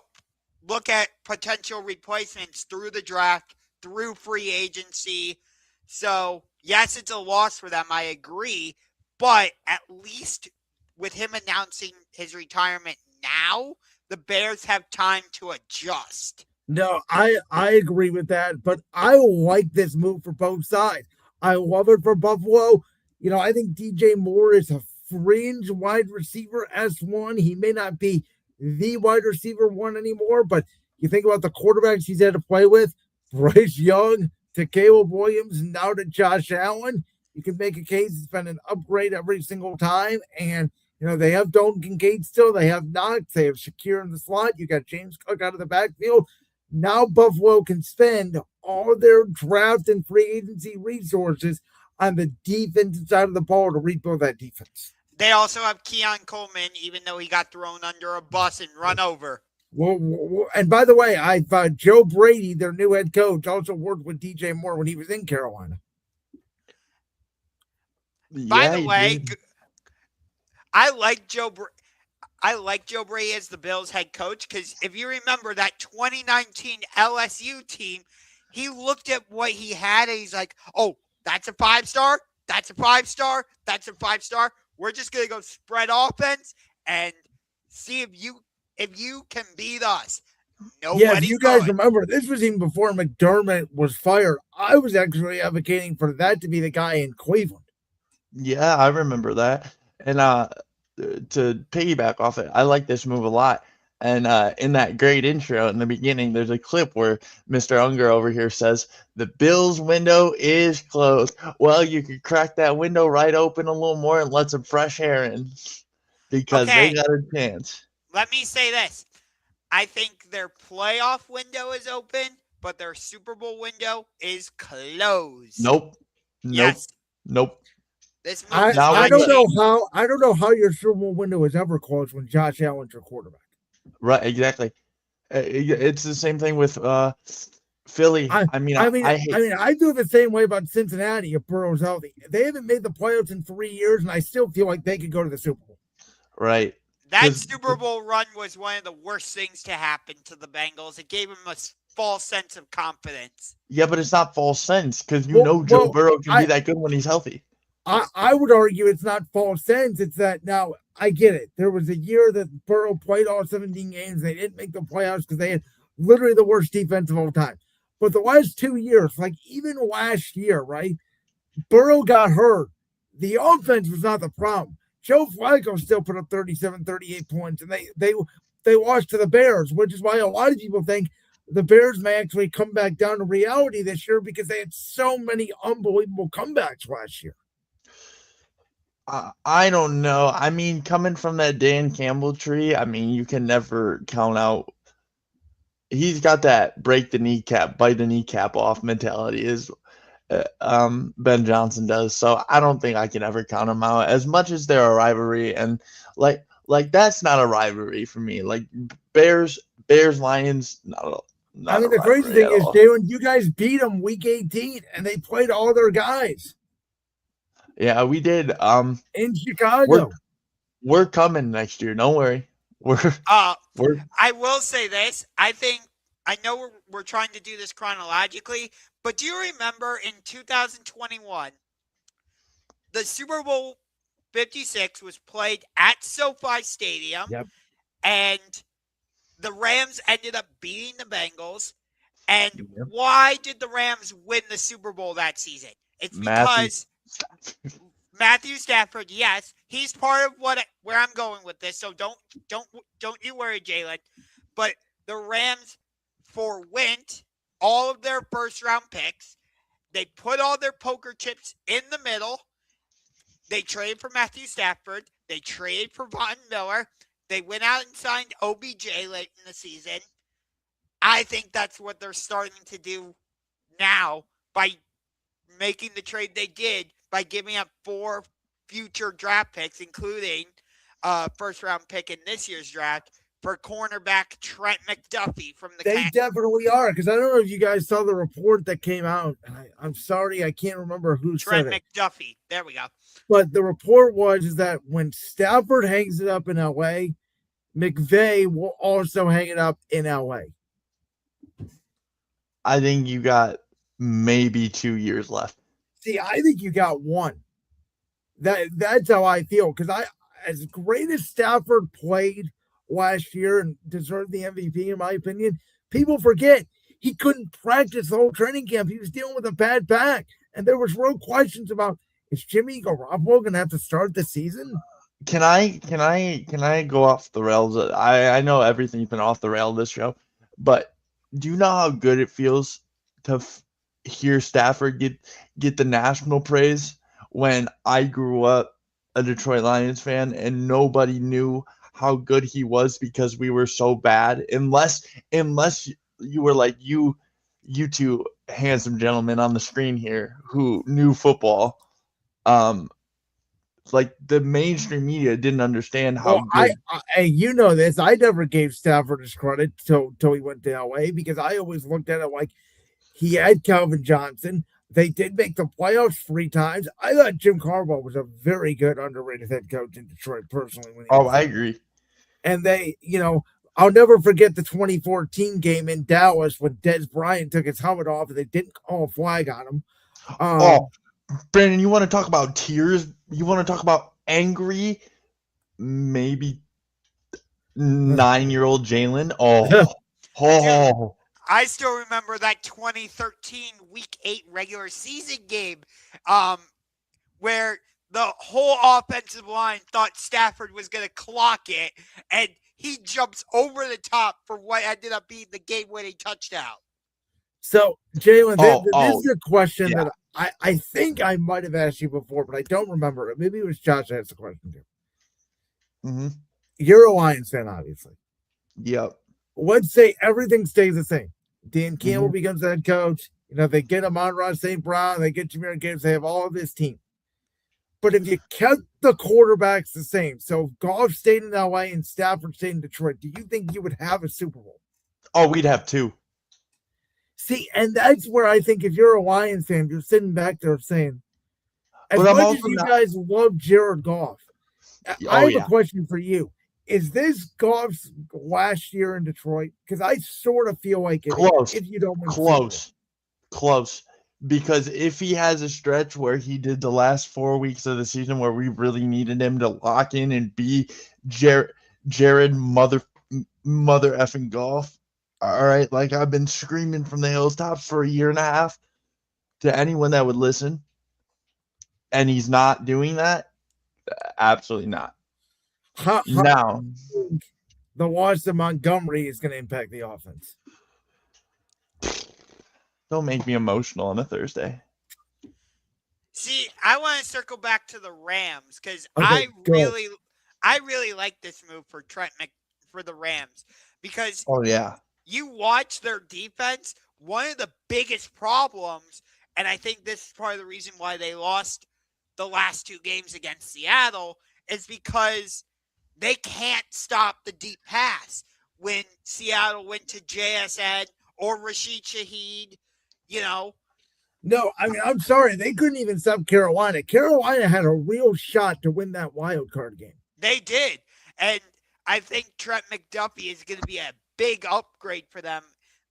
look at potential replacements through the draft, through free agency. So, yes, it's a loss for them, I agree, but at least with him announcing his retirement now, the Bears have time to adjust. No, I agree with that, but I like this move for both sides. I love it for Buffalo. You know, I think DJ Moore is a fringe wide receiver S1. He may not be the wide receiver one anymore, but you think about the quarterbacks he's had to play with, Bryce Young to Caleb Williams, now to Josh Allen. You can make a case it's been an upgrade every single time, and you know, they have Dalton Kincaid still. They have Knox. They have Shakir in the slot. You got James Cook out of the backfield. Now Buffalo can spend all their draft and free agency resources on the defensive side of the ball to rebuild that defense. They also have Keon Coleman, even though he got thrown under a bus and run over. Well, and by the way, I thought Joe Brady, their new head coach, also worked with DJ Moore when he was in Carolina. By the way, I like Joe Brady as the Bills head coach because if you remember that 2019 LSU team, he looked at what he had and he's like, oh, that's a 5-star. That's a 5-star. That's a 5-star. We're just going to go spread offense and see if you can beat us. Yeah, you guys remember, this was even before McDermott was fired. I was actually advocating for that to be the guy in Cleveland. Yeah, I remember that. And to piggyback off it, I like this move a lot. And in that great intro in the beginning, there's a clip where Mr. Ungar over here says, the Bills window is closed. Well, you could crack that window right open a little more and let some fresh air in because they got a chance. Let me say this. I think their playoff window is open, but their Super Bowl window is closed. Nope. Yes. Nope. I don't know how your Super Bowl window is ever closed when Josh Allen's your quarterback. Right, exactly. It's the same thing with Philly. I do the same way about Cincinnati if Burrow's healthy. They haven't made the playoffs in 3 years, and I still feel like they could go to the Super Bowl. Right. That Super Bowl run was one of the worst things to happen to the Bengals. It gave them a false sense of confidence. Yeah, but it's not false sense because Joe Burrow can be that good when he's healthy. I would argue it's not false sense. It's that now I get it. There was a year that Burrow played all 17 games. They didn't make the playoffs because they had literally the worst defense of all time. But the last 2 years, like even last year, right? Burrow got hurt. The offense was not the problem. Joe Flacco still put up 37, 38 points, and they lost to the Bears, which is why a lot of people think the Bears may actually come back down to reality this year because they had so many unbelievable comebacks last year. I don't know. I mean, coming from that Dan Campbell tree, I mean, you can never count out. He's got that break the kneecap, bite the kneecap off mentality, is Ben Johnson does. So I don't think I can ever count him out. As much as they're a rivalry, and like that's not a rivalry for me. Like Bears Lions, not a the crazy rivalry thing at is, all. Jalen, you guys beat them week 18, and they played all their guys Yeah, we did. in Chicago. We're coming next year. Don't worry. We're I will say this. I know we're trying to do this chronologically, but do you remember in 2021, the Super Bowl 56 was played at SoFi Stadium, Yep. and the Rams ended up beating the Bengals. And Yep. why did the Rams win the Super Bowl that season? It's because Matthew Stafford, yes, he's part of where I'm going with this. So don't you worry, Jalen. But the Rams forwent all of their first round picks. They put all their poker chips in the middle. They traded for Matthew Stafford. They traded for Von Miller. They went out and signed OBJ late in the season. I think that's what they're starting to do now by making the trade they did, by giving up 4 future draft picks, including first-round pick in this year's draft, for cornerback Trent McDuffie from the They definitely are, because I don't know if you guys saw the report that came out. And I'm sorry, I can't remember who Trent said it. McDuffie. There we go. But the report was that when Stafford hangs it up in L.A., McVay will also hang it up in L.A. I think you got maybe 2 years left. See, I think you got one. That's how I feel, because as great as Stafford played last year and deserved the MVP, in my opinion, people forget he couldn't practice the whole training camp. He was dealing with a bad back, and there was real questions about, is Jimmy Garoppolo going to have to start the season? Can I go off the rails? I know everything's been off the rail this show, but do you know how good it feels to hear Stafford get the national praise when I grew up a Detroit Lions fan and nobody knew how good he was because we were so bad, unless you were like you two handsome gentlemen on the screen here who knew football. Like the mainstream media didn't understand how good. You know this. I never gave Stafford his credit till he went to LA, because I always looked at it like he had Calvin Johnson. They did make the playoffs 3 times. I thought Jim Harbaugh was a very good underrated head coach in Detroit, personally. I agree. And they, I'll never forget the 2014 game in Dallas when Dez Bryant took his helmet off and they didn't call a flag on him. Brandon, you want to talk about tears? You want to talk about angry, maybe 9-year-old Jalen? Dude, I still remember that 2013 Week 8 regular season game where the whole offensive line thought Stafford was going to clock it, and he jumps over the top for what ended up being the game-winning touchdown. So, Jalen, this is a question that I think I might have asked you before, but I don't remember it. Maybe it was Josh that asked the question too. Mm-hmm. You're a Lions fan, obviously. Yep. Let's say everything stays the same. Dan Campbell becomes the head coach. They get Amon-Ra St. Brown, they get Jahmyr Gibbs, they have all of his team. But if you kept the quarterbacks the same, so if Goff stayed in LA and Stafford stayed in Detroit, do you think you would have a Super Bowl? Oh, we'd have 2. See, and that's where I think if you're a Lions fan, you're sitting back there saying, as much as you guys love Jared Goff, I have a question for you. Is this Goff's last year in Detroit? Because I sort of feel like it is, if you don't win Close. Because if he has a stretch where he did the last 4 weeks of the season where we really needed him to lock in and be Jared mother effing Goff, all right, like I've been screaming from the hilltops for 1.5 years to anyone that would listen, and he's not doing that, absolutely not. Now, the loss of Montgomery is going to impact the offense. Don't make me emotional on a Thursday. See, I want to circle back to the Rams because Okay, go. I really like this move for for the Rams because Oh yeah. you watch their defense. One of the biggest problems, and I think this is part of the reason why they lost the last 2 games against Seattle, is because they can't stop the deep pass. When Seattle went to JSN or Rashid Shaheed, you know, No, I mean, I'm sorry. They couldn't even stop Carolina. Carolina had a real shot to win that wild card game. they did. And I think Trent McDuffie is going to be a big upgrade for them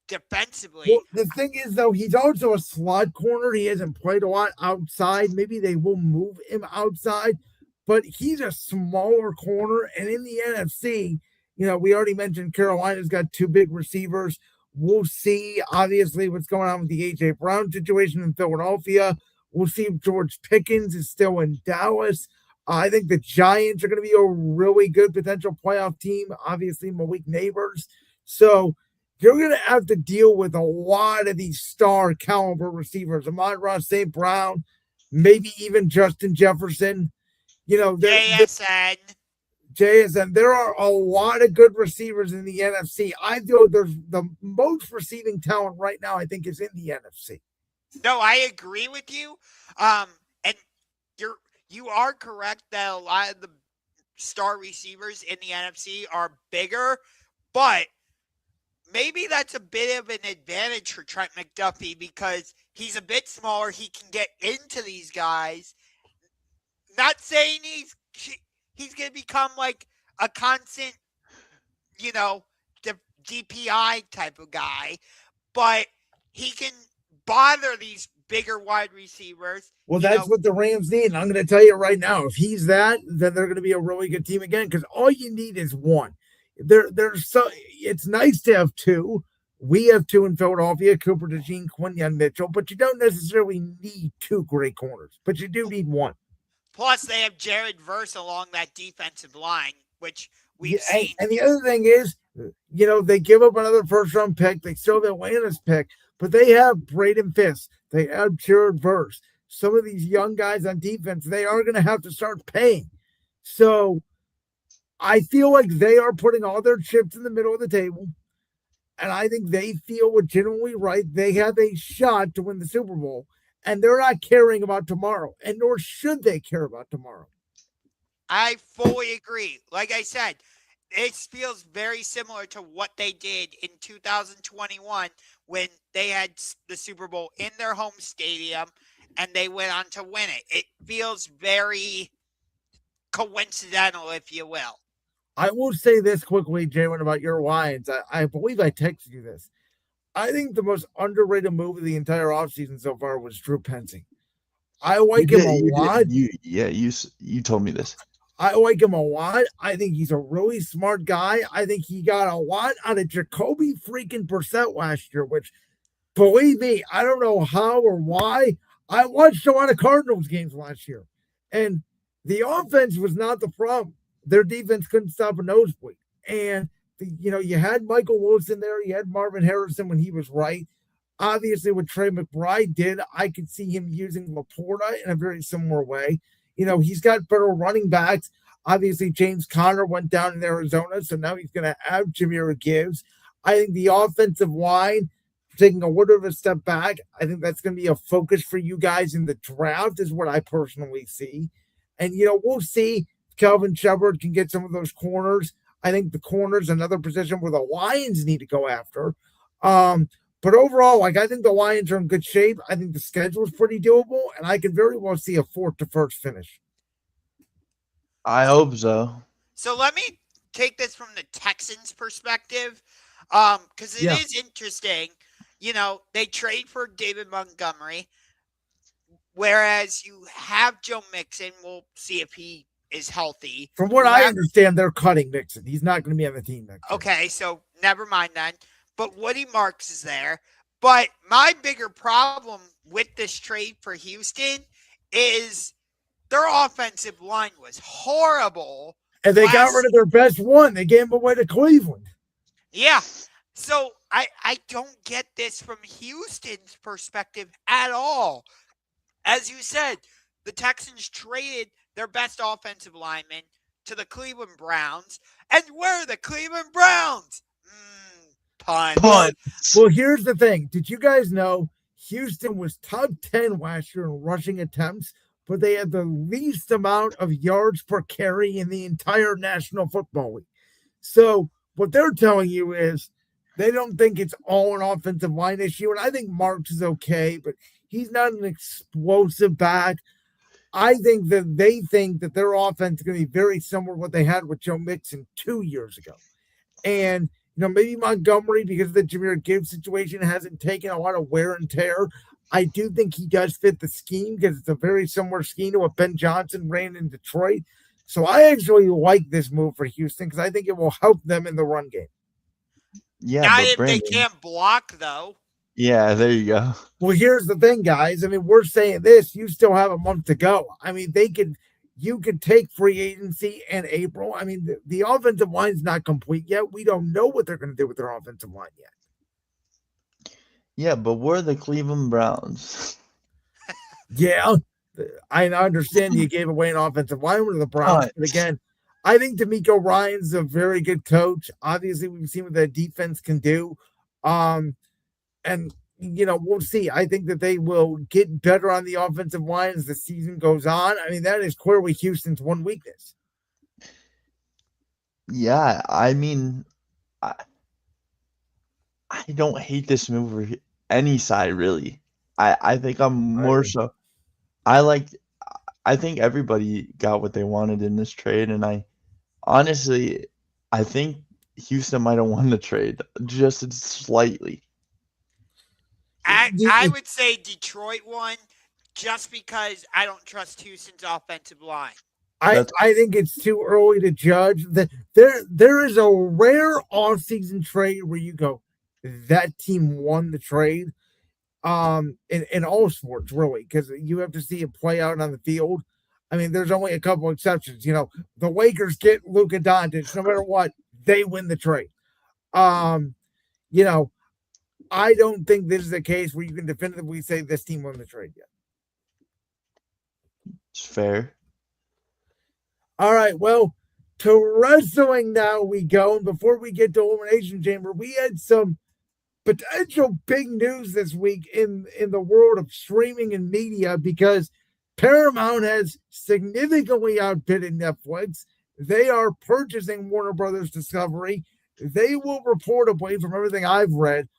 defensively. Well, the thing is, though, he's also a slot corner. He hasn't played a lot outside. Maybe they will move him outside, but he's a smaller corner. And in the NFC, we already mentioned Carolina's got 2 big receivers. We'll see, obviously, what's going on with the A.J. Brown situation in Philadelphia. We'll see if George Pickens is still in Dallas. I think the Giants are going to be a really good potential playoff team. Obviously, Malik Neighbors. So you're going to have to deal with a lot of these star caliber receivers. Amon-Ra St. Brown, maybe even Justin Jefferson. JSN. There are a lot of good receivers in the NFC. I feel there's the most receiving talent right now, I think, is in the NFC. No, I agree with you. And you are correct that a lot of the star receivers in the NFC are bigger, but maybe that's a bit of an advantage for Trent McDuffie because he's a bit smaller. He can get into these guys. Not saying he's going to become like a constant, DPI type of guy, but he can bother these bigger wide receivers. Well, that's what the Rams need. And I'm going to tell you right now, if he's that, then they're going to be a really good team again because all you need is one. It's nice to have 2. We have 2 in Philadelphia, Cooper DeJean, Quinyon Mitchell, but you don't necessarily need 2 great corners, but you do need 1. Plus, they have Jared Verse along that defensive line, which we've seen. And the other thing is, they give up another first-round pick. They still have Atlanta's pick, but they have Braden Fisk. They have Jared Verse. Some of these young guys on defense, they are going to have to start paying. So I feel like they are putting all their chips in the middle of the table, and I think they feel legitimately right. They have a shot to win the Super Bowl, and they're not caring about tomorrow, and nor should they care about tomorrow. I fully agree. Like I said, it feels very similar to what they did in 2021 when they had the Super Bowl in their home stadium and they went on to win it. It feels very coincidental, if you will. I will say this quickly, Jalen, about your Lions. I believe I texted you this. I think the most underrated move of the entire offseason so far was Drew Pensy. I like him a lot. You told me this. I like him a lot. I think he's a really smart guy. I think he got a lot out of Jacoby freaking Brissett last year, which, believe me, I don't know how or why. I watched a lot of Cardinals games last year, and the offense was not the problem. Their defense couldn't stop a nosebleed. And, you had Michael Wilson there. You had Marvin Harrison when he was right. Obviously, what Trey McBride did, I could see him using Laporta in a very similar way. He's got better running backs. Obviously, James Conner went down in Arizona, so now he's going to have Jahmyr Gibbs. I think the offensive line, taking a little bit of a step back, I think that's going to be a focus for you guys in the draft is what I personally see. And, we'll see if Calvin Shepard can get some of those corners. I think the corner's another position where the Lions need to go after. But overall, I think the Lions are in good shape. I think the schedule is pretty doable, and I can very well see a 4th-to-1st finish. I hope so. So let me take this from the Texans' perspective, because it is interesting. They trade for David Montgomery, whereas you have Joe Mixon. We'll see if he is healthy. From what I understand, they're cutting Mixon. He's not going to be on the team next year. Okay, so never mind then. But Woody Marks is there. But my bigger problem with this trade for Houston is their offensive line was horrible. And they got rid of their best one. They gave him away to Cleveland. Yeah. So I don't get this from Houston's perspective at all. As you said, the Texans traded their best offensive lineman to the Cleveland Browns. And where are the Cleveland Browns? Punt. Well, here's the thing. Did you guys know Houston was top 10 last year in rushing attempts, but they had the least amount of yards per carry in the entire National Football League? So what they're telling you is they don't think it's all an offensive line issue. And I think Marks is okay, but he's not an explosive back. I think that they think that their offense is going to be very similar to what they had with Joe Mixon 2 years ago. And, maybe Montgomery, because of the Jahmyr Gibbs situation, hasn't taken a lot of wear and tear. I do think he does fit the scheme because it's a very similar scheme to what Ben Johnson ran in Detroit. So I actually like this move for Houston because I think it will help them in the run game. Yeah, Not but if Brandon, they can't block, though. yeah, there you go. Well, here's the thing, guys. We're saying this. You still have a month to go. You could take free agency in April. The offensive line is not complete yet. We don't know what they're going to do with their offensive line yet. Yeah, but we're the Cleveland Browns. Yeah, I understand you gave away an offensive lineman to the Browns. But again, I think D'Amico Ryan's a very good coach. Obviously, we've seen what that defense can do. And we'll see. I think that they will get better on the offensive line as the season goes on. That is clearly Houston's one weakness. Yeah, I don't hate this move for any side, really. I think I'm more so. I think everybody got what they wanted in this trade, and I think Houston might have won the trade just slightly. I would say Detroit won just because I don't trust Houston's offensive line. I think it's too early to judge. That there is a rare offseason trade where you go, that team won the trade. In all sports, really, because you have to see it play out on the field. There's only a couple exceptions. The Lakers get Luka Doncic. No matter what, they win the trade. I don't think this is a case where you can definitively say this team won the trade yet. It's fair. All right, well, to wrestling now we go. And before we get to Elimination Chamber, we had some potential big news this week in the world of streaming and media because Paramount has significantly outbid Netflix. They are purchasing Warner Brothers Discovery. They will reportedly, from everything I've read,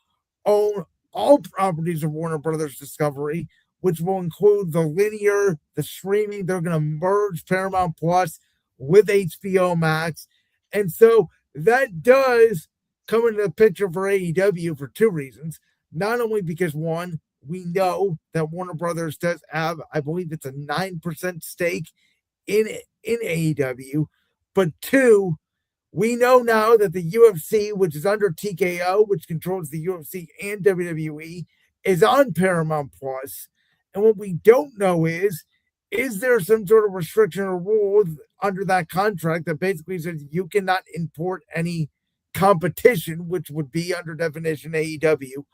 own all properties of Warner Brothers Discovery, which will include the linear, the streaming. They're going to merge Paramount Plus with HBO Max. And so that does come into the picture for AEW for two reasons. Not only because, one, we know that Warner Brothers does have, I believe it's a 9% stake in AEW, but two, we know now that the UFC, which is under TKO, which controls the UFC and WWE, is on Paramount Plus. And what we don't know is there some sort of restriction or rule under that contract that basically says you cannot import any competition, which would be under definition AEW,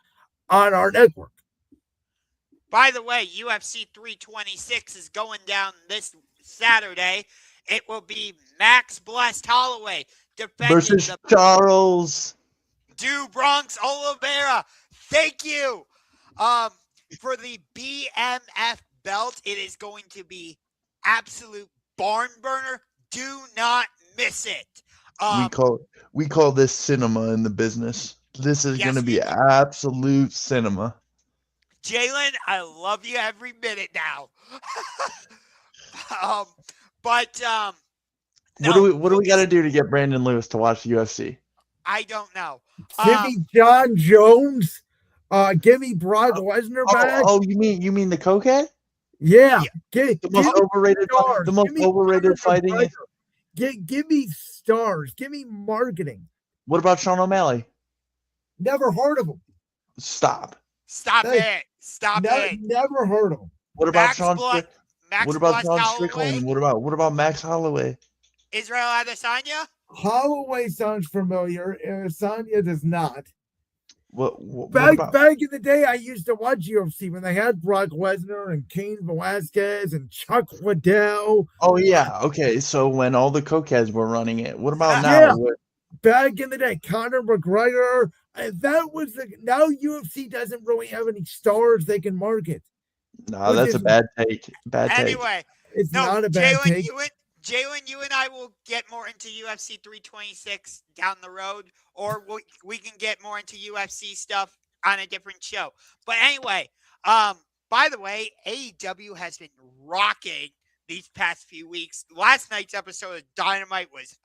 on our network. By the way, UFC 326 is going down this Saturday. It will be Max Blessed Holloway defending versus Charles Du Bronx Oliveira. Thank you. For the BMF belt, it is going to be absolute barn burner. Do not miss it. We call this cinema in the business. This is going to be absolute cinema. Jalen, I love you every minute now. What do we got to do to get Brandon Lewis to watch the UFC? I don't know. Give me John Jones. Give me Brock Lesnar back. Oh, you mean the cokehead? Yeah. The most overrated fighting. Give me stars. Give me marketing. What about Sean O'Malley? Never heard of him. Stop it. Never heard of him. What about Sean Strickland? What about Max Holloway? Israel Adesanya? Holloway sounds familiar. Adesanya does not. What Back about? back in the day, I used to watch UFC when they had Brock Lesnar and Cain Velasquez and Chuck Liddell. Oh yeah, okay. So when all the cokeheads were running it, what about now? Yeah, back in the day, Conor McGregor. That was now UFC doesn't really have any stars they can market. No, that's a bad take. Bad take. Anyway, It's no, not a bad Jalen, take. Jalen, you and I will get more into UFC 326 down the road, or we can get more into UFC stuff on a different show. But anyway, by the way, AEW has been rocking these past few weeks. Last night's episode of Dynamite was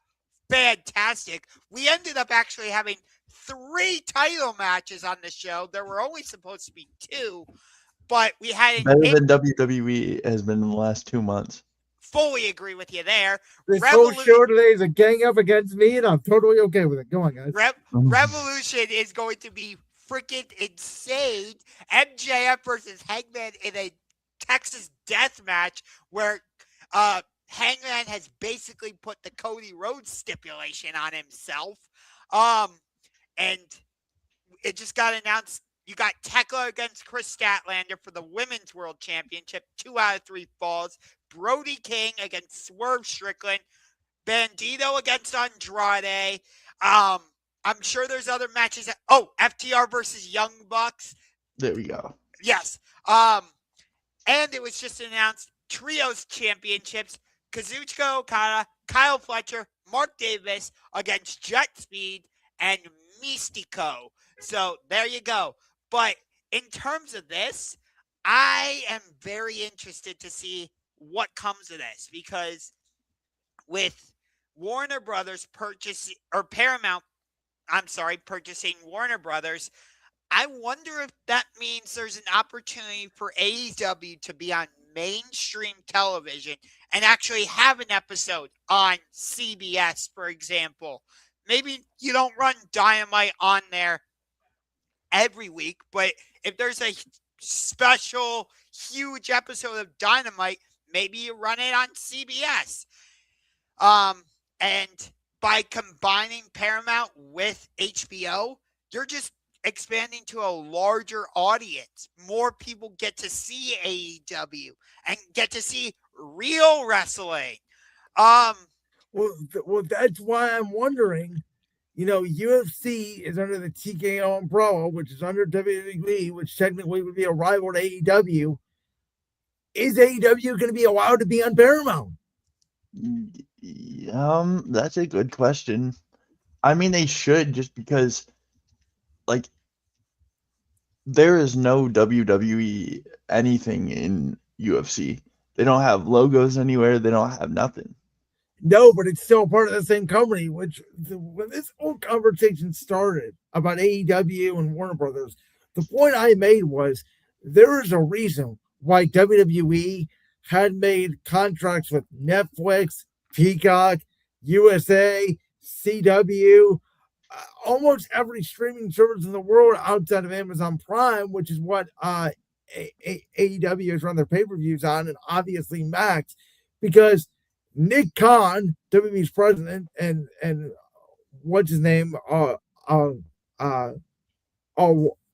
fantastic. We ended up actually having 3 title matches on the show. There were only supposed to be 2, but we had better than WWE has been in the last 2 months. Fully agree with you there. This whole show today is a gang up against me, and I'm totally okay with it. Go on, guys. Revolution is going to be freaking insane. MJF versus Hangman in a Texas death match where Hangman has basically put the Cody Rhodes stipulation on himself. And it just got announced. You got Tekla against Chris Statlander for the Women's World Championship. 2 out of 3 falls. Brody King against Swerve Strickland. Bandito against Andrade. I'm sure there's other matches. FTR versus Young Bucks. There we go. Yes. And it was just announced Trios Championships. Kazuchika Okada, Kyle Fletcher, Mark Davis against Jet Speed and Mystico. So there you go. But in terms of this, I am very interested to see what comes of this, because with Warner Brothers purchasing Warner Brothers, I wonder if that means there's an opportunity for AEW to be on mainstream television and actually have an episode on CBS, for example. Maybe you don't run Dynamite on there every week, but if there's a special, huge episode of Dynamite, maybe you run it on CBS. And by combining Paramount with HBO, you're just expanding to a larger audience. More people get to see AEW and get to see real wrestling. Well, that's why I'm wondering. UFC is under the TKO umbrella, which is under WWE, which technically would be a rival to AEW. Is AEW going to be allowed to be on Paramount? That's a good question. I mean, they should, just because, there is no WWE anything in UFC. They don't have logos anywhere. They don't have nothing. No, but it's still part of the same company, when this whole conversation started about AEW and Warner Brothers, the point I made was there is a reason why WWE had made contracts with Netflix, Peacock, USA, CW, almost every streaming service in the world outside of Amazon Prime, which is what AEW has run their pay-per-views on, and obviously Max, because Nick Khan, WWE's president, and what's his name?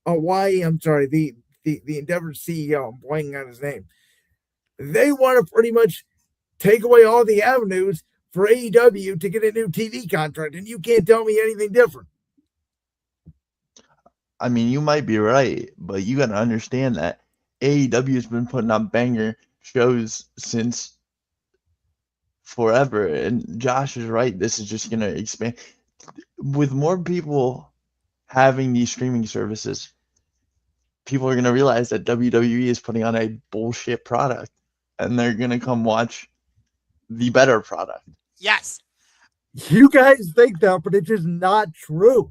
Hawaii. I'm sorry, the Endeavor CEO. I'm blanking on his name. They want to pretty much take away all the avenues for AEW to get a new TV contract, and you can't tell me anything different. I mean, you might be right, but you got to understand that AEW has been putting on banger shows since forever, and Josh is right. This is just going to expand with more people having these streaming services. People are going to realize that WWE is putting on a bullshit product, and they're going to come watch the better product. Yes. You guys think that, but it's just not true.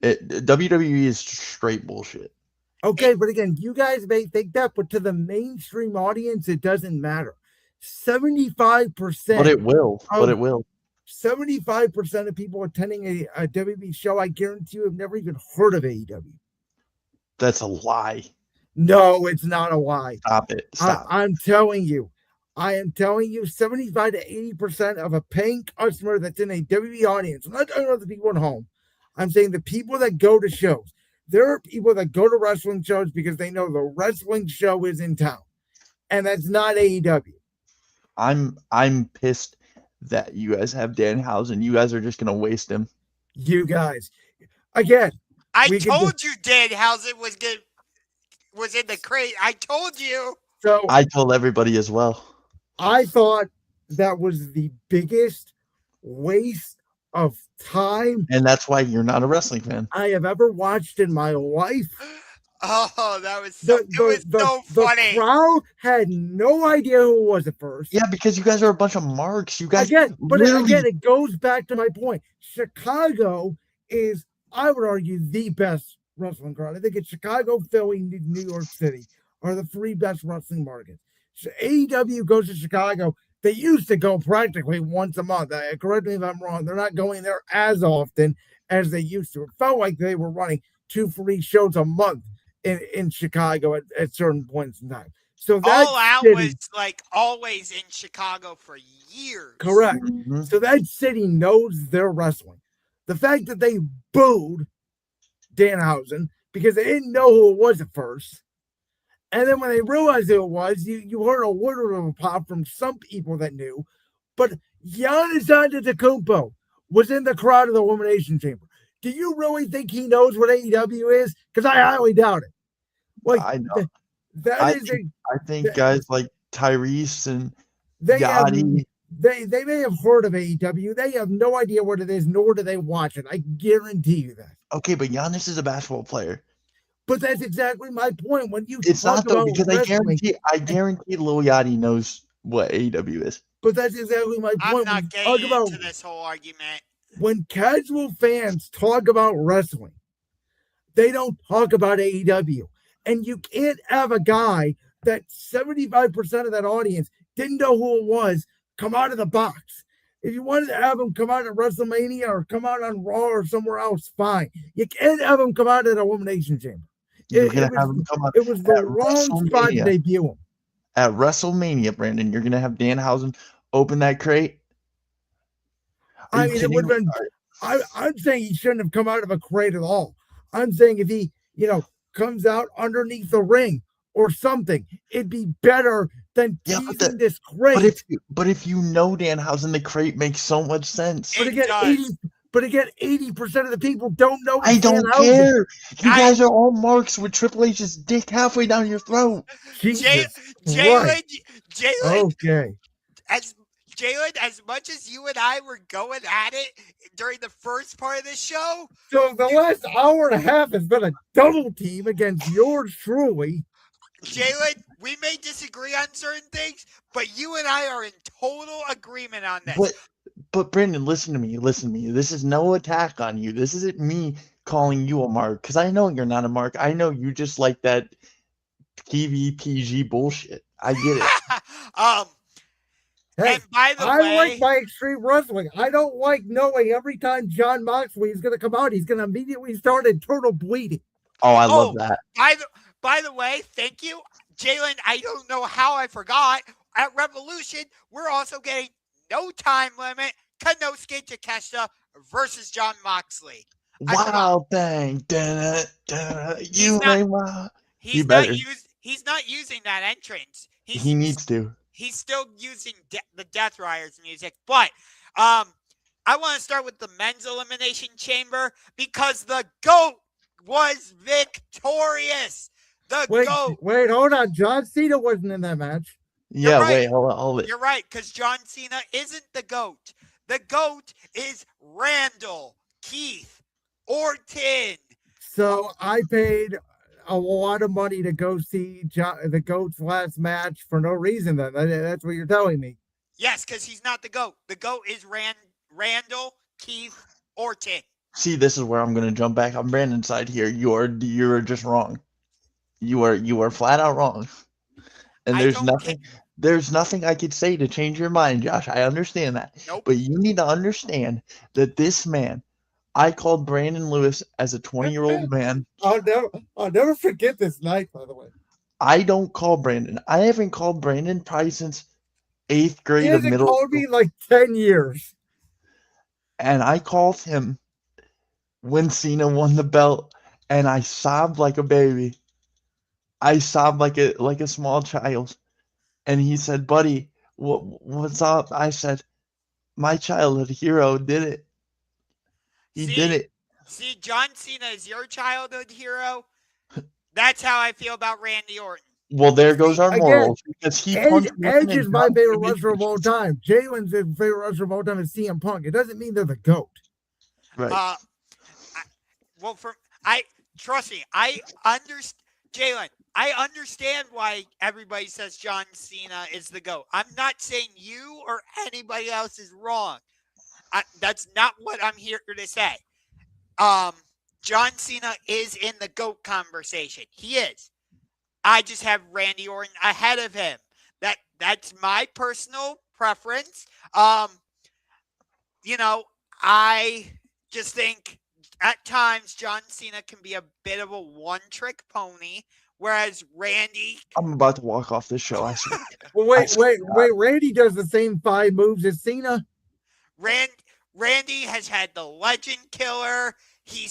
WWE is straight bullshit. Okay, but again, you guys may think that, but to the mainstream audience, it doesn't matter. 75%. But it will. 75% of people attending a WWE show, I guarantee you, have never even heard of AEW. That's a lie. No, it's not a lie. Stop it. Stop. I'm telling you. I am telling you, 75 to 80% of a paying customer that's in a WWE audience. I'm not talking about the people at home. I'm saying the people that go to shows. There are people that go to wrestling shows because they know the wrestling show is in town, and that's not AEW. I'm pissed that you guys have Danhausen. You guys are just gonna waste him. You guys, again, I told you Danhausen was in the crate. I told you. So I told everybody as well. I thought that was the biggest waste of time, and that's why you're not a wrestling fan. I have ever watched in my life. Oh, that was so so funny. The crowd had no idea who it was at first. Yeah, because you guys are a bunch of marks. You guys again, it goes back to my point. Chicago is, I would argue, the best wrestling crowd. I think it's Chicago, Philly, New York City are the three best wrestling markets. So AEW goes to Chicago. They used to go practically once a month. Correct me if I'm wrong. They're not going there as often as they used to. It felt like they were running 2-3 shows a month in Chicago at certain points in time. So that All Out was like always in Chicago for years. Correct. Mm-hmm. So that city knows their wrestling. The fact that they booed Danhausen because they didn't know who it was at first. And then when they realized who it was, you heard a word of a pop from some people that knew. But Giannis Antetokounmpo was in the crowd of the Elimination Chamber. Do you really think he knows what AEW is? Because I highly doubt it. Like, I know. I think guys like Tyrese and Yachty, they may have heard of AEW. They have no idea what it is, nor do they watch it. I guarantee you that. Okay, but Giannis is a basketball player. But that's exactly my point. When you it's not though, because I guarantee Lil Yachty knows what AEW is. But that's exactly my point. I'm not getting into this whole argument. When casual fans talk about wrestling, they don't talk about AEW. And you can't have a guy that 75% of that audience didn't know who it was come out of the box. If you wanted to have him come out at WrestleMania or come out on Raw or somewhere else, fine. You can't have him come out at Elimination Chamber. It was the wrong spot to debut him. At WrestleMania, Brandon, you're going to have Danhausen open that crate? I mean, it would have been. I'm saying he shouldn't have come out of a crate at all. I'm saying if he, comes out underneath the ring or something, it'd be better than teasing this crate. But if you know Danhausen, the crate makes so much sense. But again, 80% of the people don't know. I don't care. You guys are all marks with Triple H's dick halfway down your throat. Jalen. Okay. Jalen, as much as you and I were going at it during the first part of the show. So the last hour and a half has been a double team against yours truly. Jalen, we may disagree on certain things, but you and I are in total agreement on this. But Brandon, listen to me. This is no attack on you. This isn't me calling you a mark, because I know you're not a mark. I know you just like that PvPG bullshit. I get it. Hey, and by the way, I like my Extreme Wrestling. I don't like knowing every time John Moxley is going to come out, he's going to immediately start internal bleeding. Oh, I love that. By the way, thank you, Jalen. I don't know how I forgot. At Revolution, we're also getting no time limit Konosuke Takeshita versus John Moxley. Wow, dang. He's not using that entrance. He needs to. He's still using the Death Riders music. But I want to start with the men's elimination chamber because the GOAT was victorious. GOAT. Wait, hold on. John Cena wasn't in that match. Yeah, right. Wait, hold it. You're right, because John Cena isn't the GOAT. The GOAT is Randall Keith Orton. So I paid a lot of money to go see the GOAT's last match for no reason. Then that's what you're telling me. Yes, because he's not the GOAT. The GOAT is Randall Keith Orton. See, this is where I'm going to jump back on Brandon's side here. You're just wrong. You are flat out wrong. And there's nothing I could say to change your mind, Josh. I understand that. Nope. But you need to understand that this man, I called Brandon Lewis as a 20-year-old man. I'll never forget this night, by the way. I don't call Brandon. I haven't called Brandon probably since 8th grade of middle school. He hasn't called me like 10 years. And I called him when Cena won the belt. and I sobbed like a baby. I sobbed like a small child. And he said, "Buddy, what's up?" I said, "My childhood hero did it. He did See, it." see, John Cena is your childhood hero. That's how I feel about Randy Orton. Well, there goes our Again, morals because he punched one Edge and is my John favorite Cena wrestler of all didn't. time. Jalen's favorite wrestler of all time is CM Punk. It doesn't mean they're the GOAT. Right. Trust me, I understand, Jalen. I understand why everybody says John Cena is the GOAT. I'm not saying you or anybody else is wrong. That's not what I'm here to say. John Cena is in the GOAT conversation. He is. I just have Randy Orton ahead of him. That's my personal preference. I just think at times John Cena can be a bit of a one-trick pony, whereas Randy. I'm about to walk off this show. I swear. Well, wait. Randy does the same 5 moves as Cena. Randy has had the Legend Killer. He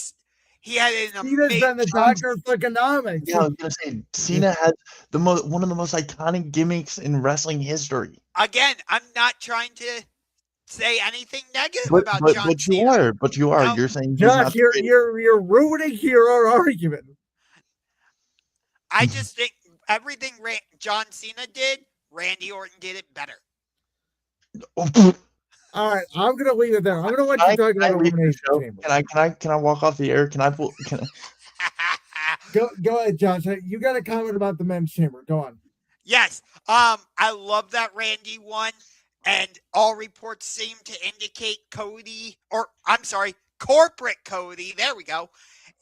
had an Cena's amazing. been the doctor of economics. Yeah, I was gonna say Cena has one of the most iconic gimmicks in wrestling history. Again, I'm not trying to say anything negative about John But you Cena. are. But you are. No. You're saying he's Josh, not you're ruining your argument. I just think everything John Cena did, Randy Orton did it better. All right, I'm gonna leave it there. I'm gonna let you talk about Elimination Chamber. Can I walk off the air? Can I? Go ahead, Josh. You got a comment about the men's chamber. Go on. Yes. I love that Randy won, and all reports seem to indicate Corporate Cody, there we go,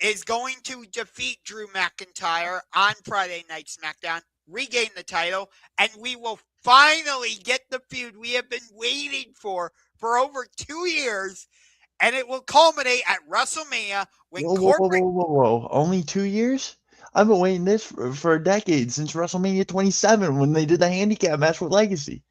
is going to defeat Drew McIntyre on Friday Night SmackDown, regain the title, and we will finally get the feud we have been waiting for over 2 years, and it will culminate at WrestleMania when Whoa. Only 2 years? I've been waiting this for a decade, since WrestleMania 27 when they did the handicap match with Legacy.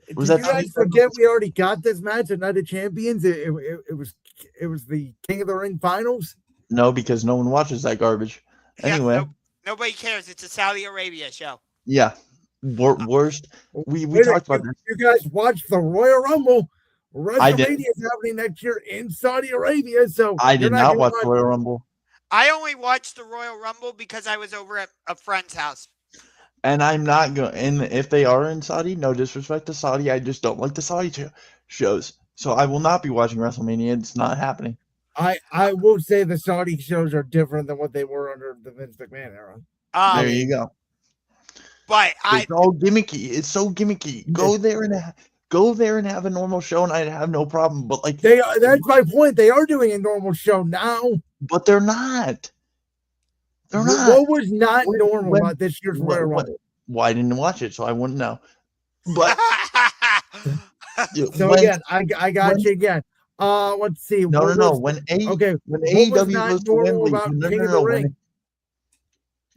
Did you guys forget we already got this match at Night of Champions? It was the King of the Ring finals? No, because no one watches that garbage. Anyway. Nobody cares. It's a Saudi Arabia show. Yeah. Worst. We talked about this. You guys watched the Royal Rumble. WrestleMania is happening next year in Saudi Arabia, so I did not watch the Royal Rumble. I only watched the Royal Rumble because I was over at a friend's house. And I'm not going. And if they are in Saudi, no disrespect to Saudi, I just don't like the Saudi shows. So I will not be watching WrestleMania. It's not happening. I will say the Saudi shows are different than what they were under the Vince McMahon era. There you go. But it's all gimmicky. It's so gimmicky. Go there and have a normal show, and I'd have no problem. But like that's my point. They are doing a normal show now, but they're not. They're not. What was not normal about this year's Royal Rumble? Well, I didn't watch it, so I wouldn't know. But so again, I got you again. Let's see. No. When AEW goes to Wembley,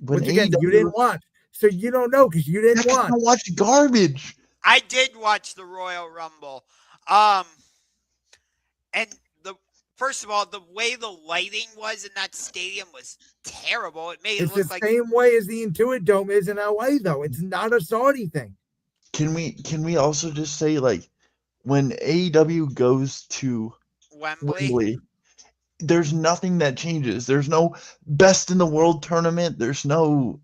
Which again, you didn't watch, so you don't know because you didn't watch. I watched garbage. I did watch the Royal Rumble, and first of all, the way the lighting was in that stadium was terrible. It made it look like the same way as the Intuit Dome is in LA, though. It's not a Saudi thing. Can we also just say, like, when AEW goes to Wembley, there's nothing that changes. There's no best in the world tournament. There's no.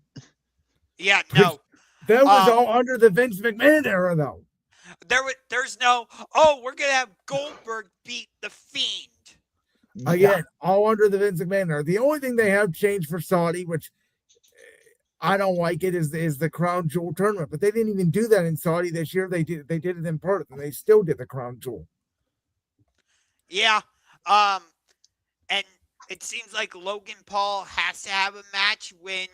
Yeah, no. That was all under the Vince McMahon era, though. There's no. Oh, we're gonna have Goldberg beat the Fiend. Again, all under the Vince McMahon era. The only thing they have changed for Saudi, which I don't like it, is the Crown Jewel tournament. But they didn't even do that in Saudi this year. They did it in Perth, and they still did the Crown Jewel. Yeah. And it seems like Logan Paul has to have a match when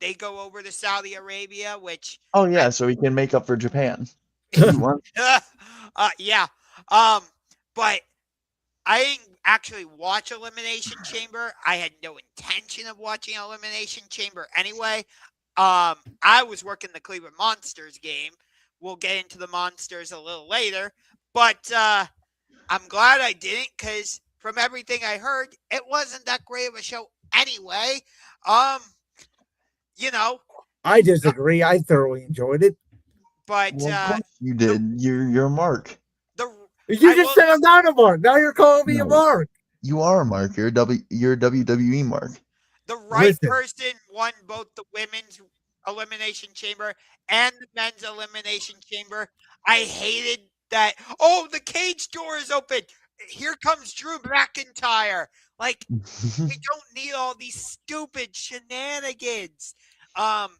they go over to Saudi Arabia, which. Oh yeah, so he can make up for Japan. Yeah. But I didn't actually watch Elimination Chamber. I had no intention of watching Elimination Chamber anyway. I was working the Cleveland Monsters game. We'll get into the Monsters a little later. But I'm glad I didn't, because from everything I heard, it wasn't that great of a show Anyway, you know, I disagree. I thoroughly enjoyed it. but Well, of course you did. You're a mark. You just said I'm not a mark. Now you're calling me a No. mark. You are a mark. You're a WWE mark. the right Listen. person won both the women's elimination chamber and the men's elimination chamber. I hated that. Oh, the cage door is open. Here comes Drew McIntyre. Like, we don't need all these stupid shenanigans. And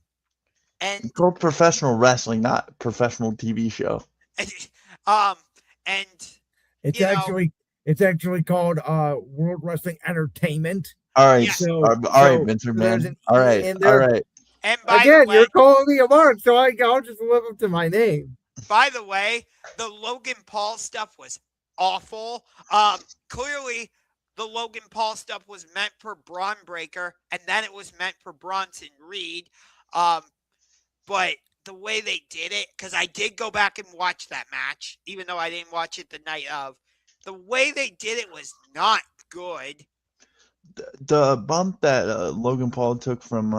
It's called professional wrestling, not professional TV show. and It's you know, actually called World Wrestling Entertainment. All right, Yeah. all right, Mr. there's Man. an All E right, in all there. right. and by Again, the way, you're calling me a mark, so I'll just live up to my name. By the way, the Logan Paul stuff was awful. Clearly, the Logan Paul stuff was meant for Braun Breaker, and then it was meant for Bronson Reed. But the way they did it, because I did go back and watch that match, even though I didn't watch it the night of, the way they did it was not good. The bump that Logan Paul took from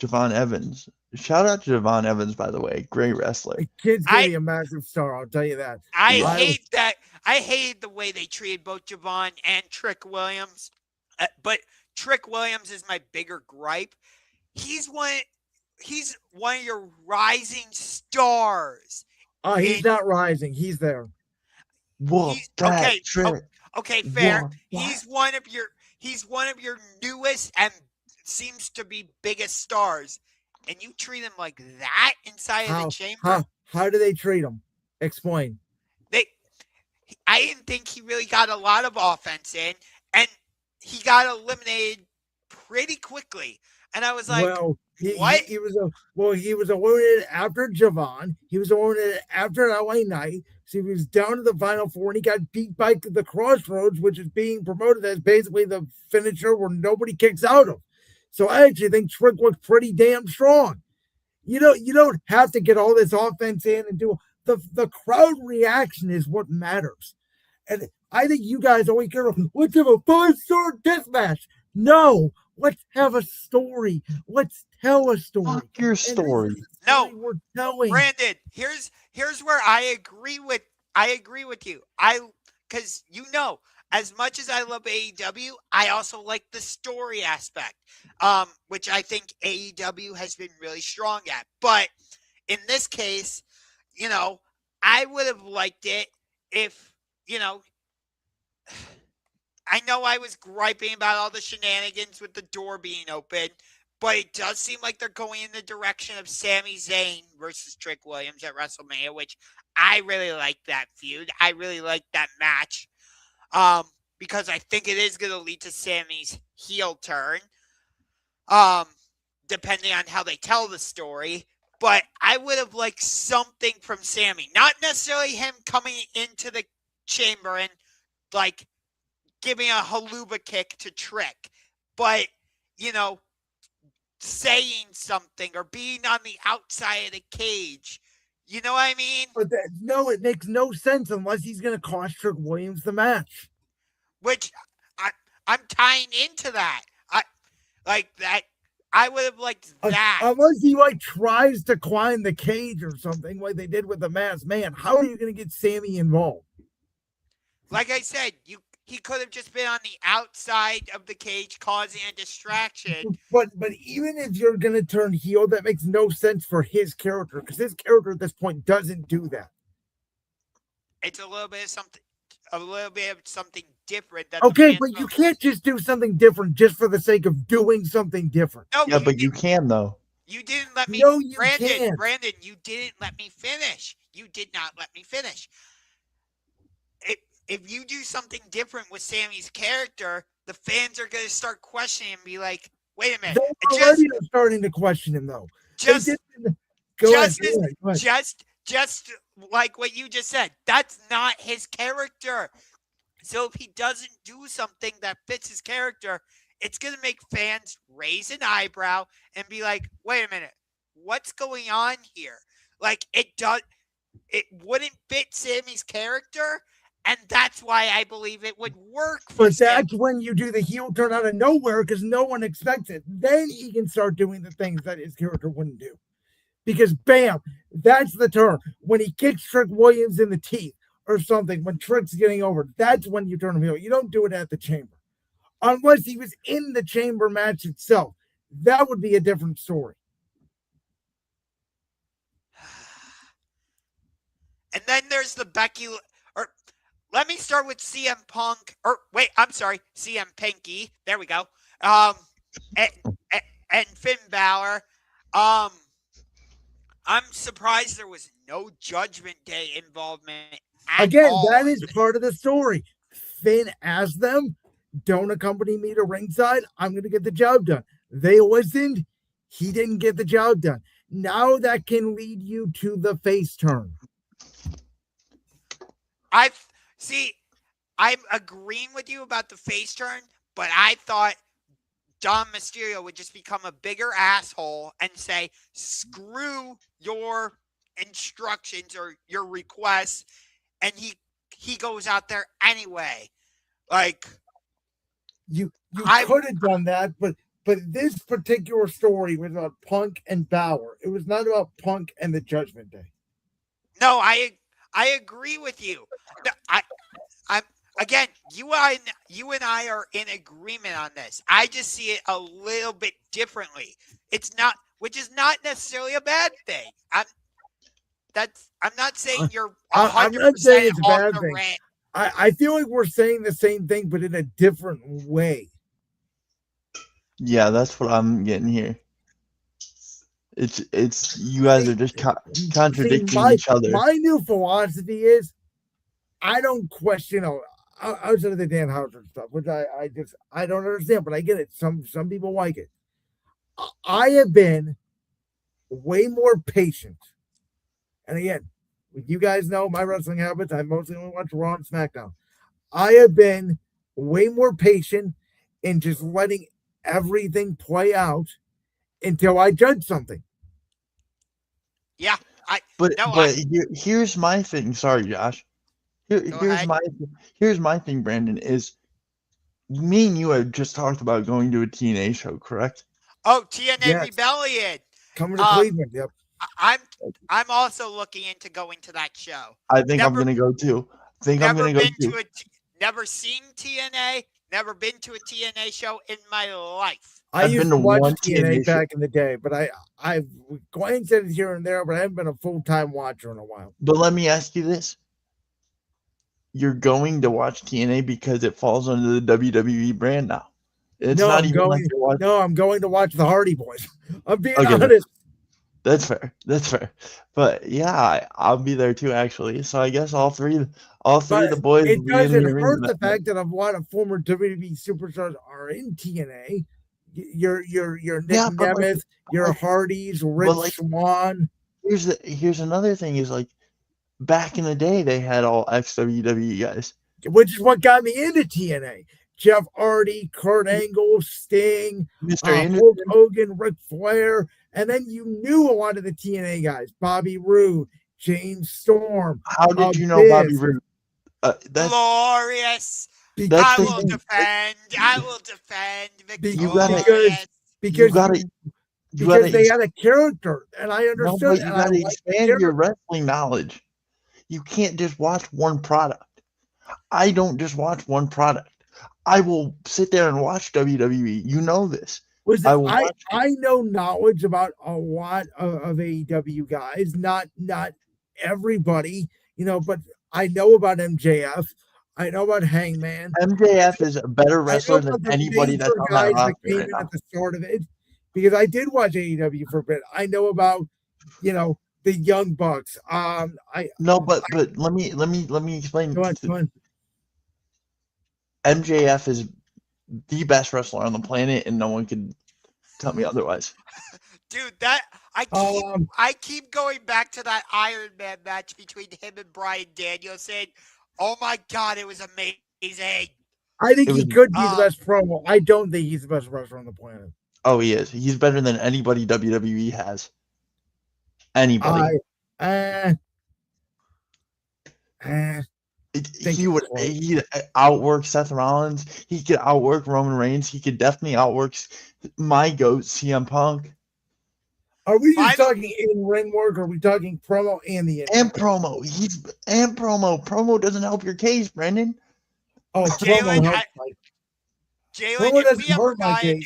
Javon Evans. Shout out to Javon Evans, by the way. Great wrestler. The kid's gonna be a massive star, I'll tell you that. I hate that. I hated the way they treated both Javon and Trick Williams. But Trick Williams is my bigger gripe. He's one of your rising stars. He's not rising. He's there. Whoa, Okay, Trick. okay, fair. What? He's one of your newest and seems to be biggest stars. And you treat him like that inside of the chamber? How do they treat him? Explain. I didn't think he really got a lot of offense in, and he got eliminated pretty quickly. And I was like, what? He was eliminated after Javon. He was eliminated after LA Knight. So he was down to the final four, and he got beat by the Crossroads, which is being promoted as basically the finisher where nobody kicks out of. So I actually think Trick was pretty damn strong. You don't have to get all this offense in and do the crowd reaction is what matters. And I think you guys always care about, let's have a 5-star death match. No, let's have a story. Let's tell a story. Fuck your story. No, we're telling. Brandon, here's where I agree with you. Because as much as I love AEW, I also like the story aspect, which I think AEW has been really strong at. But in this case, I would have liked it if, I know I was griping about all the shenanigans with the door being open, but it does seem like they're going in the direction of Sami Zayn versus Trick Williams at WrestleMania, which I really like that feud. I really like that match. Because I think it is going to lead to Sammy's heel turn, depending on how they tell the story. But I would have liked something from Sammy. Not necessarily him coming into the chamber and, giving a haluba kick to Trick. But, saying something or being on the outside of the cage. You know what I mean? But it makes no sense unless he's going to cost Trick Williams the match. Which I'm tying into that. I would have liked that. Unless he tries to climb the cage or something like they did with the Masked Man. How are you going to get Sammy involved? Like I said, he could have just been on the outside of the cage causing a distraction. But even if you're going to turn heel, that makes no sense for his character because his character at this point doesn't do that. It's a little bit of something different. Okay, but you can't just do something different just for the sake of doing something different. No, yeah, but you can though. You didn't let me. No, you Brandon, can't. Brandon, you didn't let me finish. You did not let me finish. If you do something different with Sammy's character, the fans are going to start questioning and be like, "Wait a minute." They're already starting to question him though. Just like what you just said, that's not his character. So if he doesn't do something that fits his character, it's going to make fans raise an eyebrow and be like, wait a minute, what's going on here? It wouldn't fit Sammy's character. And that's why I believe it would work for But Sam. that's when you do the heel turn out of nowhere because no one expects it. Then he can start doing the things that his character wouldn't do. Because bam, that's the turn. When he kicks Trick Williams in the teeth or something, when Trick's getting over, that's when you turn him heel. You don't do it at the chamber. Unless he was in the chamber match itself. That would be a different story. And then there's the Becky, or let me start with CM Punk, or wait, I'm sorry, CM Pinky. There we go. And Finn Balor. I'm surprised there was no Judgment Day involvement at all. That is part of the story. Finn asked them, don't accompany me to ringside. I'm going to get the job done. They listened. He didn't get the job done. Now that can lead you to the face turn. I'm agreeing with you about the face turn, but I thought Dom Mysterio would just become a bigger asshole and say, screw your instructions or your requests, and he goes out there anyway. Like, you could have done that, but this particular story was about Punk and Balor. It was not about Punk and the Judgment Day. No, I agree with you. I'm again, you and I are in agreement on this. I just see it a little bit differently. Which is not necessarily a bad thing. I'm not saying you're 100% I'm not saying it's a bad the thing. rant. I feel like we're saying the same thing, but in a different way. Yeah, that's what I'm getting here. It's you guys are just contradicting each other. My new philosophy is I don't question outside of the Dan Houser stuff, which I don't understand, but I get it. Some people like it. I have been way more patient. And again, you guys know my wrestling habits. I mostly only watch Raw and SmackDown. I have been way more patient in just letting everything play out until I judge something. Yeah. Here's my thing. Sorry, Josh. Here's my thing, Brandon, is me and you have just talked about going to a TNA show, correct? Oh, TNA Yes. Rebellion. Coming to Cleveland, yep. I'm also looking into going to that show. I think I'm gonna go too. Never seen TNA. Never been to a TNA show in my life. I used to watch TNA back in the day, but I've glanced at it here and there, but I haven't been a full-time watcher in a while. But let me ask you this. You're going to watch TNA because it falls under the WWE brand now. I'm going to watch the Hardy Boys. I'm being honest. That's fair. But yeah, I'll be there too, actually. So I guess all three of the boys. It doesn't hurt the fact that a lot of former WWE superstars are in TNA. Your Nick Nemeth, your Hardys, Rich Swann. Here's another thing is like back in the day they had all ex-WWE guys, which is what got me into TNA. Jeff Hardy, Kurt Angle, Sting, Hulk Hogan, Ric Flair. And then you knew a lot of the TNA guys. Bobby Roode, James Storm. How did you know Bobby Roode? Glorious. I will defend Victorious. Because they had a character. And I understood. You got to expand your wrestling knowledge. You can't just watch one product. I don't just watch one product. I will sit there and watch WWE. You know this. I know knowledge about a lot of AEW guys, not everybody, but I know about MJF. I know about Hangman. MJF is a better wrestler than anybody that's on that roster right now. At the start of it, because I did watch AEW for a bit. I know about, the Young Bucks. But let me explain. Go on. MJF is the best wrestler on the planet, and no one can tell me otherwise. Dude, I keep going back to that Iron Man match between him and Bryan Danielson. Oh my God, it was amazing. I think he could be the best promo. I don't think he's the best wrestler on the planet. Oh, he is. He's better than anybody WWE has. Anybody. He would he'd outwork Seth Rollins. He could outwork Roman Reigns. He could definitely outwork my GOAT, CM Punk. Are we just talking in-ring work, or are we talking promo and the and promo? Promo doesn't help your case, Brendan. Oh, Jalen, promo helps. Jalen, if we ever got an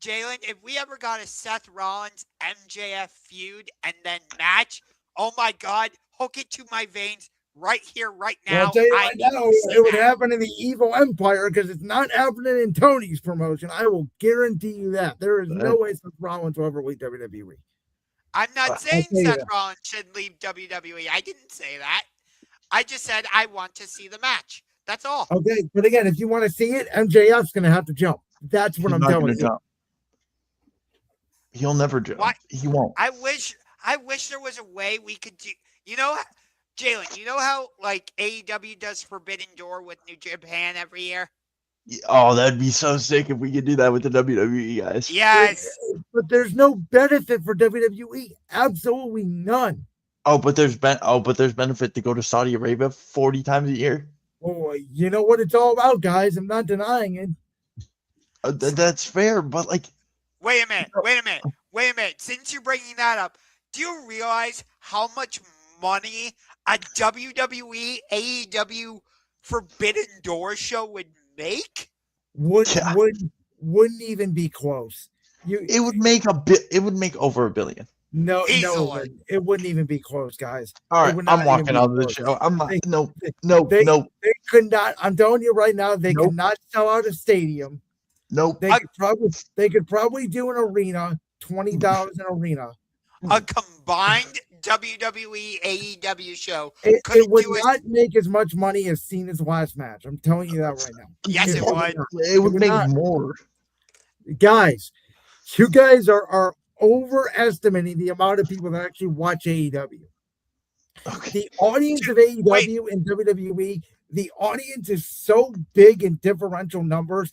Jalen, if we ever got a Seth Rollins MJF feud and then match, oh my God, hook it to my veins right here, right now. Well, I'll tell you right now, it would happen in the Evil Empire because it's not happening in Tony's promotion. I will guarantee you that. There is no way Seth Rollins will ever leave WWE. I'm not saying Seth Rollins should leave WWE. I didn't say that. I just said I want to see the match. That's all. Okay, but again, if you want to see it, MJF's going to have to jump. That's what I'm telling you. Jump. He'll never jump. What? He won't. I wish there was a way we could do. You know, Jalen, you know how like AEW does Forbidden Door with New Japan every year? Oh, that'd be so sick if we could do that with the WWE guys. Yes. But there's no benefit for WWE. Absolutely none. But there's benefit to go to Saudi Arabia 40 times a year. Oh, you know what it's all about, guys. I'm not denying it. That's fair, but like, wait a minute. Since you're bringing that up, do you realize how much money a WWE AEW Forbidden Door show would make? Wouldn't even be close. It would make over $1 billion. No, it wouldn't even be close, guys. All right, I'm walking out of the show. I'm not. They could not. I'm telling you right now, they could not sell out a stadium. Nope. They could probably do an arena, $20 an arena. A combined WWE AEW show. It would not make as much money as Cena's last match. I'm telling you that right now. Yes, it would. It would make more. Guys, you guys are overestimating the amount of people that actually watch AEW. Okay. The audience of AEW and WWE, the audience is so big in differential numbers,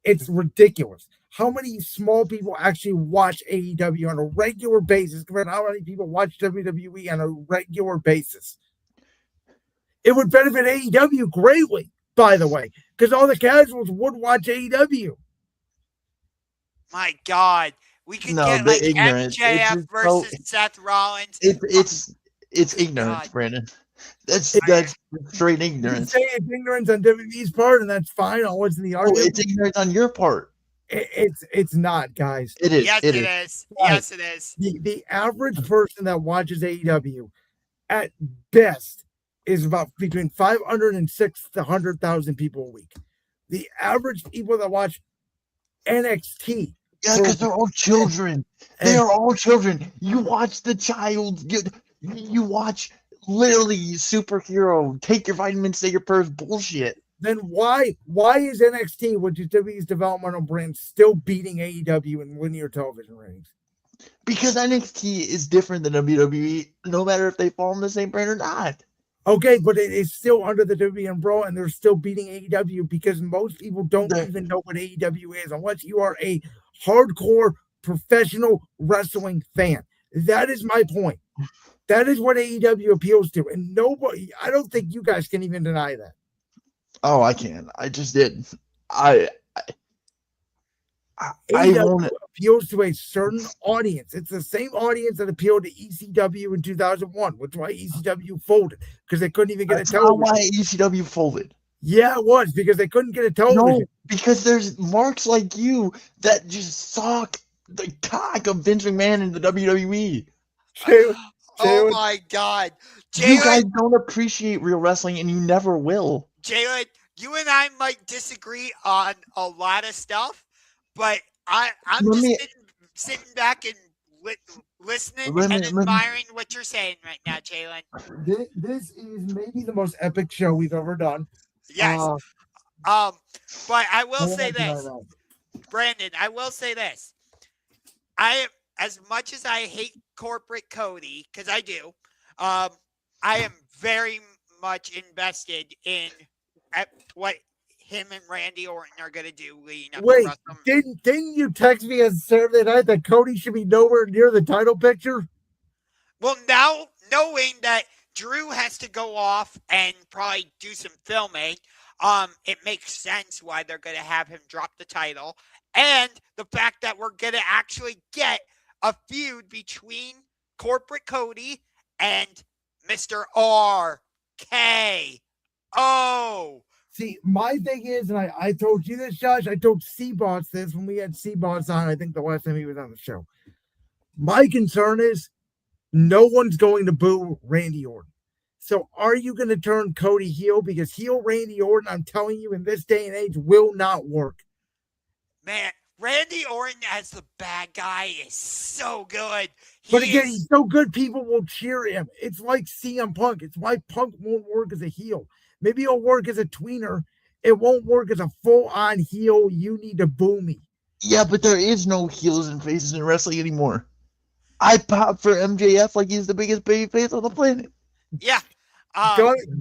it's ridiculous. How many small people actually watch AEW on a regular basis compared to how many people watch WWE on a regular basis? It would benefit AEW greatly, by the way, because all the casuals would watch AEW. My God. We could get like MJF versus Seth Rollins. It's ignorance, Brandon. That's straight ignorance. You say it's ignorance on WWE's part, and that's fine. I'll listen to the argument. It's ignorance on your part. It's not, guys. It is. Yes, it is. Yes, it is. The average person that watches AEW, at best, is about between 500 and 600,000 people a week. The average people that watch NXT. Yeah, because they're all children. They are all children. You watch the child. You watch literally superhero. Take your vitamins, say your prayers bullshit. Then why is NXT, which is WWE's developmental brand, still beating AEW in linear television ratings? Because NXT is different than WWE, no matter if they fall in the same brand or not. Okay, but it is still under the WWE umbrella, and they're still beating AEW because most people don't even know what AEW is unless you are a hardcore professional wrestling fan. That is my point. That is what AEW appeals to, and nobody. I don't think you guys can even deny that. Oh, I can. I just did. I appeals to a certain audience. It's the same audience that appealed to ECW in 2001, which is why ECW folded, because they couldn't even get a television. That's why ECW folded. Yeah, it was, because they couldn't get a television. No, because there's marks like you that just suck the cock of Vince McMahon in the WWE. Oh my God. Jaylen, you guys don't appreciate real wrestling, and you never will. Jaylen, you and I might disagree on a lot of stuff, but I'm sitting back and listening and admiring what you're saying right now, Jaylen. This is maybe the most epic show we've ever done. Yes. But I will say this, Brandon. I will say this. As much as I hate corporate Cody, because I do, I am very much invested in what him and Randy Orton are going to do leading up to WrestleMania. Didn't you text me on Saturday night that Cody should be nowhere near the title picture? Well, now knowing that Drew has to go off and probably do some filming. It makes sense why they're going to have him drop the title. And the fact that we're going to actually get a feud between Corporate Cody and Mr. RKO. See, my thing is, and I told you this, Josh, I told Seabots this when we had Seabots on, I think the last time he was on the show. My concern is no one's going to boo Randy Orton. So are you going to turn Cody heel? Because heel Randy Orton, I'm telling you, in this day and age, will not work. Man, Randy Orton as the bad guy is so good. But again, he's so good, people will cheer him. It's like CM Punk. It's why Punk won't work as a heel. Maybe he'll work as a tweener. It won't work as a full-on heel. You need to boo me. Yeah, but there is no heels and faces in wrestling anymore. I pop for MJF like he's the biggest babyface on the planet. Yeah.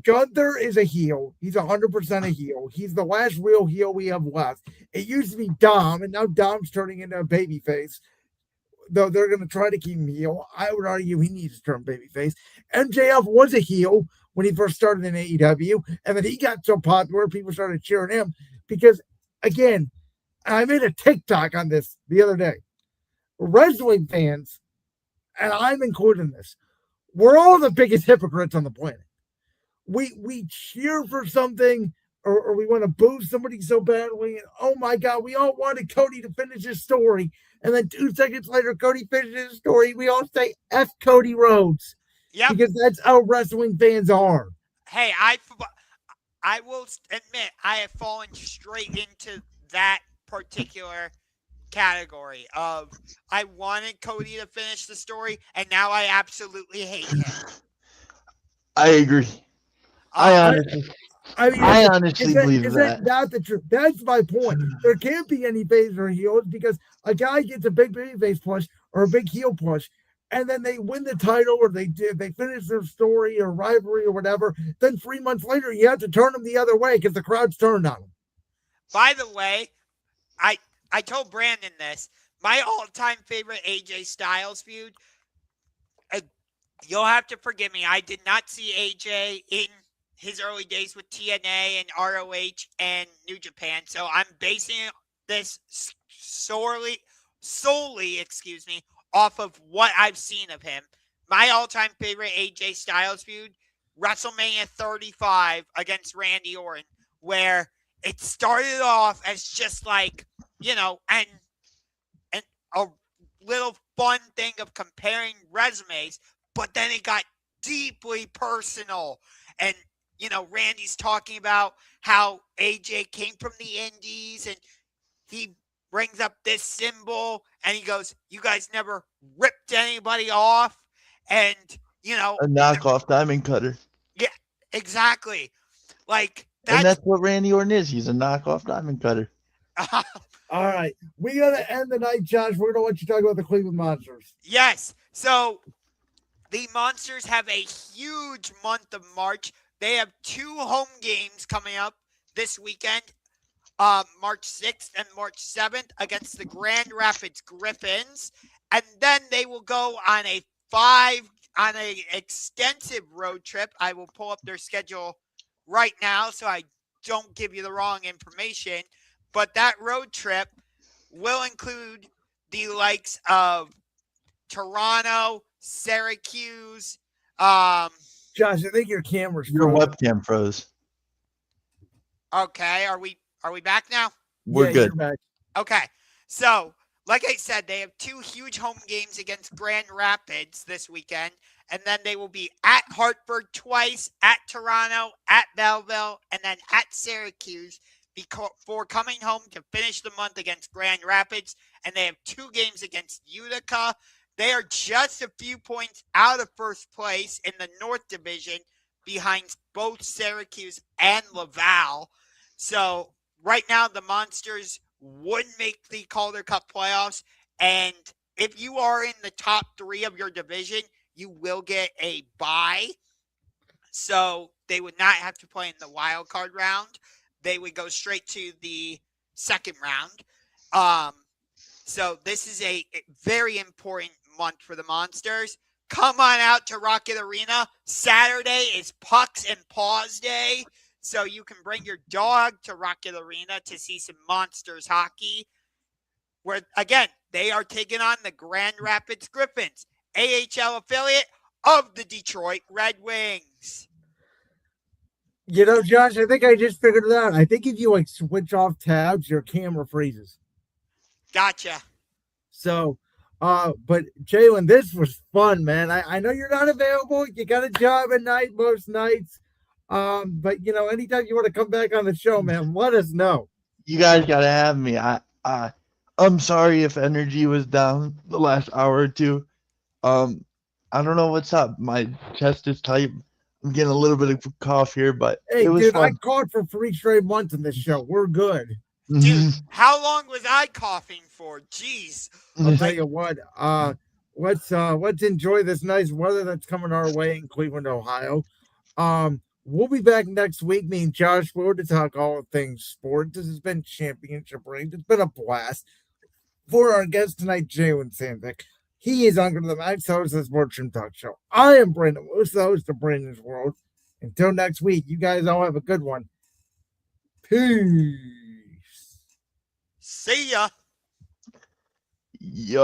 Gunther is a heel. He's 100% a heel. He's the last real heel we have left. It used to be Dom, and now Dom's turning into a babyface. Though they're going to try to keep him heel. I would argue he needs to turn babyface. MJF was a heel when he first started in AEW, and then he got so popular, people started cheering him. Because, again, I made a TikTok on this the other day. Wrestling fans, and I'm included in this, we're all the biggest hypocrites on the planet. We cheer for something, or we want to boo somebody so badly, and oh my God, we all wanted Cody to finish his story, and then 2 seconds later, Cody finishes his story. We all say F Cody Rhodes. Yep. Because that's how wrestling fans are. Hey, I will admit I have fallen straight into that particular category of I wanted Cody to finish the story, and now I absolutely hate him. I agree. I honestly believe is that. Not the truth. That's my point. There can't be any face or heels because a guy gets a big babyface push or a big heel push, and then they win the title or they finish their story or rivalry or whatever. Then 3 months later, you have to turn them the other way because the crowd's turned on them. By the way, I told Brandon this. My all-time favorite AJ Styles feud. You'll have to forgive me. I did not see AJ in his early days with TNA and ROH and New Japan. So I'm basing this solely, off of what I've seen of him. My all-time favorite AJ Styles feud, WrestleMania 35 against Randy Orton, where it started off as just like, and a little fun thing of comparing resumes, but then it got deeply personal. And Randy's talking about how AJ came from the Indies and he brings up this symbol and he goes, you guys never ripped anybody off. And, a knockoff diamond cutter. Yeah, exactly. And that's what Randy Orton is. He's a knockoff diamond cutter. All right. We got to end the night, Josh. We're going to let you talk about the Cleveland Monsters. Yes. So the Monsters have a huge month of March. They have 2 home games coming up this weekend, March 6th and March 7th against the Grand Rapids Griffins. And then they will go on an extensive road trip. I will pull up their schedule right now so I don't give you the wrong information. But that road trip will include the likes of Toronto, Syracuse. Josh, I think your camera's Your frozen. webcam froze. Okay, are we back now? We're good. You're back. Okay, so like I said, they have 2 huge home games against Grand Rapids this weekend, and then they will be at Hartford twice, at Toronto, at Belleville, and then at Syracuse before coming home to finish the month against Grand Rapids, and they have 2 games against Utica. They are just a few points out of first place in the North Division behind both Syracuse and Laval. So right now the Monsters would make the Calder Cup playoffs. And if you are in the top 3 of your division, you will get a bye. So they would not have to play in the wild card round. They would go straight to the second round. So this is a very important month for the Monsters. come on out to Rocket Arena. Saturday is Pucks and Paws Day, so you can bring your dog to Rocket Arena to see some Monsters hockey. Where, again, they are taking on the Grand Rapids Griffins, AHL affiliate of the Detroit Red Wings. You know, Josh, I think I just figured it out. I think if you like switch off tabs, your camera freezes. Gotcha. So, but Jalen, this was fun, man. I know you're not available. You got a job at night most nights. But you know, anytime you want to come back on the show, man, let us know. You guys gotta have me. I'm sorry if energy was down the last hour or two. I don't know what's up. My chest is tight. I'm getting a little bit of a cough here, but Hey, it was dude, I fun. caught for 3 straight months in this show. We're good. Dude, how long was I coughing for? Jeez. I'll tell you what. Let's enjoy this nice weather that's coming our way in Cleveland, Ohio. We'll be back next week. Me and Josh Ford to talk all things sports. This has been Championship Range. It's been a blast. For our guest tonight, Jayson Sandvick. He is Under the Max, host of the Sports Room Talk Show. I am Brandon Lewis, the host of Brandon's World. Until next week, you guys all have a good one. Peace. See ya. Yeah.